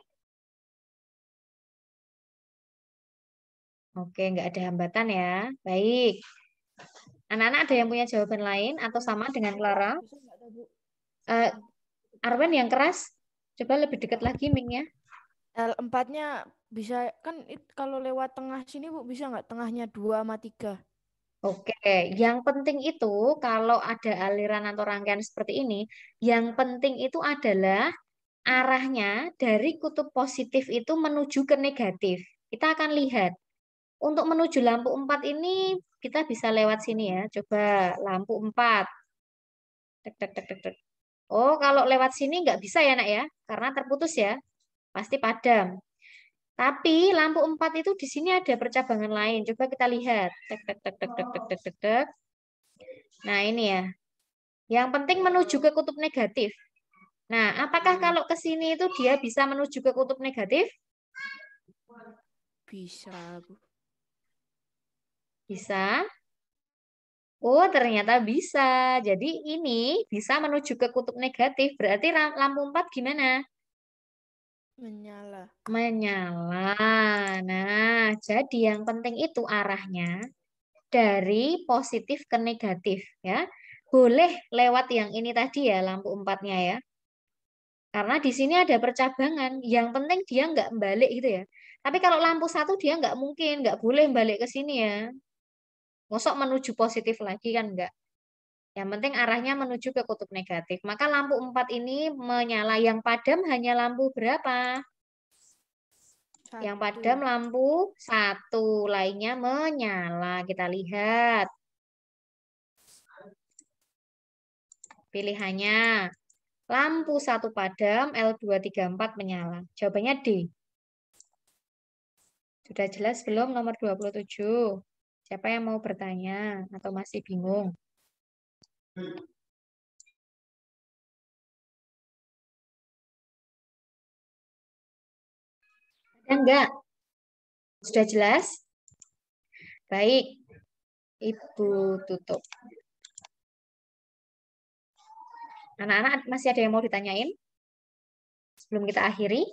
Oke, nggak ada hambatan ya. Baik. Anak-anak ada yang punya jawaban lain atau sama dengan Clara? Bisa nggak tuh, Bu? Arwen yang keras. Coba lebih dekat lagi mic-nya. L4-nya bisa kan kalau lewat tengah sini, Bu, bisa nggak tengahnya 2 sama 3? Oke, yang penting itu kalau ada aliran atau rangkaian seperti ini, yang penting itu adalah arahnya dari kutub positif itu menuju ke negatif. Kita akan lihat. Untuk menuju lampu 4 ini kita bisa lewat sini ya. Coba lampu 4. Tek, tek, tek, tek, tek. Oh, kalau lewat sini nggak bisa ya, Nak ya. Karena terputus ya. Pasti padam. Tapi lampu 4 itu di sini ada percabangan lain. Coba kita lihat. Tek, tek, tek, tek, tek, tek, tek, tek, tek. Nah, ini ya. Yang penting menuju ke kutub negatif. Nah, apakah kalau ke sini itu dia bisa menuju ke kutub negatif? Bisa, Bu. Bisa. Oh, ternyata bisa. Jadi ini bisa menuju ke kutub negatif. Berarti lampu 4 gimana? Menyala. Menyala. Nah, jadi yang penting itu arahnya dari positif ke negatif ya. Boleh lewat yang ini tadi ya, lampu 4-nya ya. Karena di sini ada percabangan. Yang penting dia nggak balik gitu ya. Tapi kalau lampu 1 dia nggak mungkin, nggak boleh balik ke sini ya. Mosok menuju positif lagi kan enggak. Yang penting arahnya menuju ke kutub negatif. Maka lampu 4 ini menyala. Yang padam hanya lampu berapa? Yang padam lampu 1, lainnya menyala. Kita lihat. Pilihannya. Lampu 1 padam, L234 menyala. Jawabannya D. Sudah jelas belum nomor 27? Siapa yang mau bertanya atau masih bingung? Ada enggak? Sudah jelas? Baik. Ibu tutup. Anak-anak masih ada yang mau ditanyain? Sebelum kita akhiri.